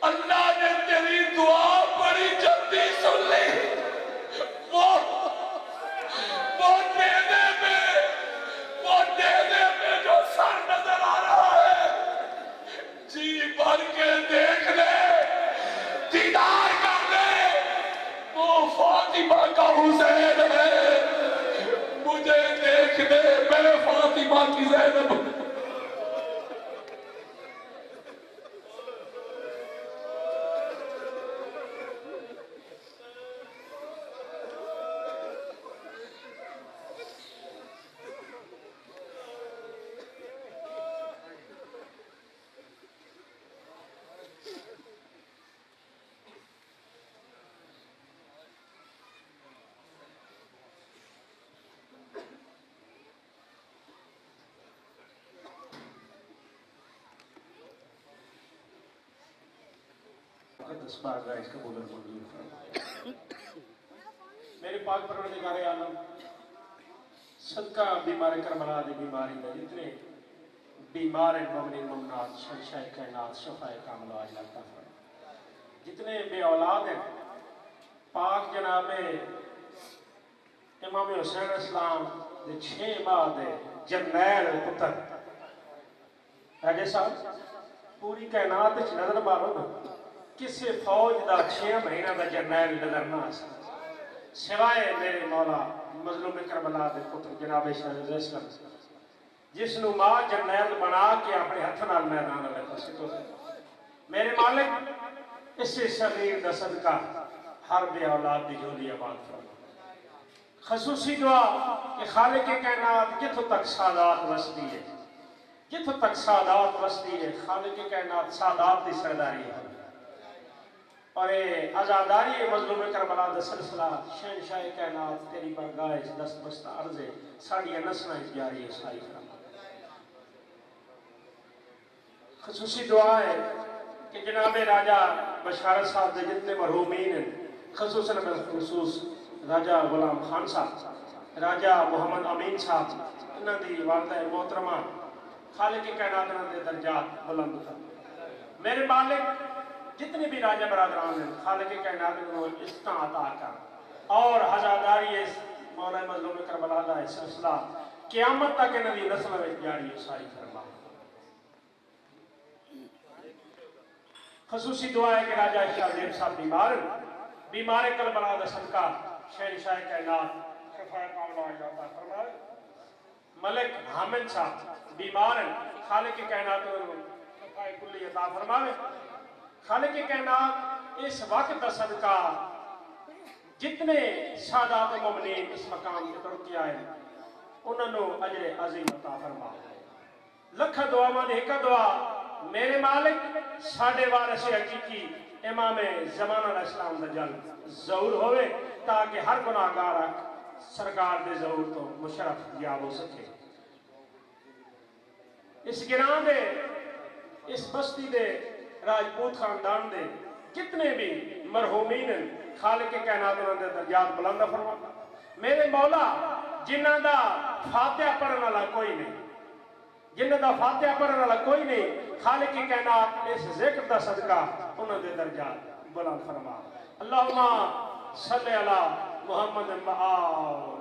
अल्लाह ने तेरी दुआ बड़ी जल्दी सुन ली। वो देने में जो सर नजर आ रहा है, जी भर के देख ले, दीदार कर ले, वो फातिमा का हुसैन है। मुझे देख ले, मैं फातिमा की ज़ैनब। मेरे पाक परवरदिगार आलम, सदका बीमार करबला दी बीमारी में जितने बीमार मोमिन मोमिनात शहंशाह कायनात शफाए कामिल अल्लाह ताला, जितने बे औलाद हैं, पाक जनाब इमाम हुसैन इस्लाम दे 6 बाद जरनैल पुत्र है साहब, पूरी कायनात च नजर मारो ना, किसी फौज का 6 महीना का जरनैल नजर ना आ सिवाय मेरे मौला मजलूम करबला दे पुत्र जनाब शाह असलम जिसनू मां जरनैल बना के अपने हाथ नाल मैदान वाले पासे तो मेरे मालिक इसे शरीर दा सदका हर बे औलाद दी झोली आबाद फरमा। खसूसी दुआ कि खालिक कायनात जिथों तक सादात वसदी है, जिथों तक सादात वसदी है, खालिक कायनात सादात दी सरदारी है और ये आजादारी मजलूम करबला दा सिलसिला शहनशाह कायनात तेरी बरगाह इस दस्तबस्ता अर्ज़े साड़ियां नस्लां जारी है सारी फरमा। खसूसी दुआ है कि जनाब राजा बशारत साहब के जितने मरहूमीन हैं, खसूसन बिलखसूस राजा गुलाम खान साहब, राजा मोहम्मद अमीन साहब, इन्हां दी वालदा मोहतरमा खालिक कायनात इन्हां दे दर्जात बुलंद कर। मेरे मालिक जितने भी राजा बरादरान हैं खालिक कायनात इन्हों इस्ता अता कर और हजादारी इस मौला मजलूम करबला दा सिलसिला क़यामत तक इन्हां दी नस्ल में जारी सारी फरमा। खसूसी दुआ है कि राजा शाहजेब साहब बीमार करबला दा सदका शहनशाह कायनात शफा कामला अता फरमाए। मलिक हामिद साहब बीमार हैं, खालिक कायनात शफा कुल्ली अता फरमाए। खालिक कायनात इस वक्त का सदका जितने सादात मोमिनीन इस मकाम से तुर के आए उन्होंने अजरे अजीम अता फरमा। लख दुआवां दी एक दुआ मेरे मालिक साडे वारिस हकीकी इमाम ज़मान अलैहिस्सलाम दा जल्द ज़हूर होवे ताकि हर गुनाहगार सरकार दे ज़हूर तो मुशर्रफ याब हो सके। इस गिरां दे इस बस्ती दे राजपूत खानदान दे जितने भी मरहूमीन खालिक कायनात उन्हां दे दर्जात बुलंद फरमा। मेरे मौला जिन्हां दा फातिहा पढ़न वाला कोई नहीं, जिन्हां दा फातिहा पढ़न वाला कोई नहीं, खालिक कायनात इस जिक्र दा सदका उन्हां दे दर्जात बुलंद फरमा। अल्लाहुम्मा सल्ली अला मुहम्मद व आल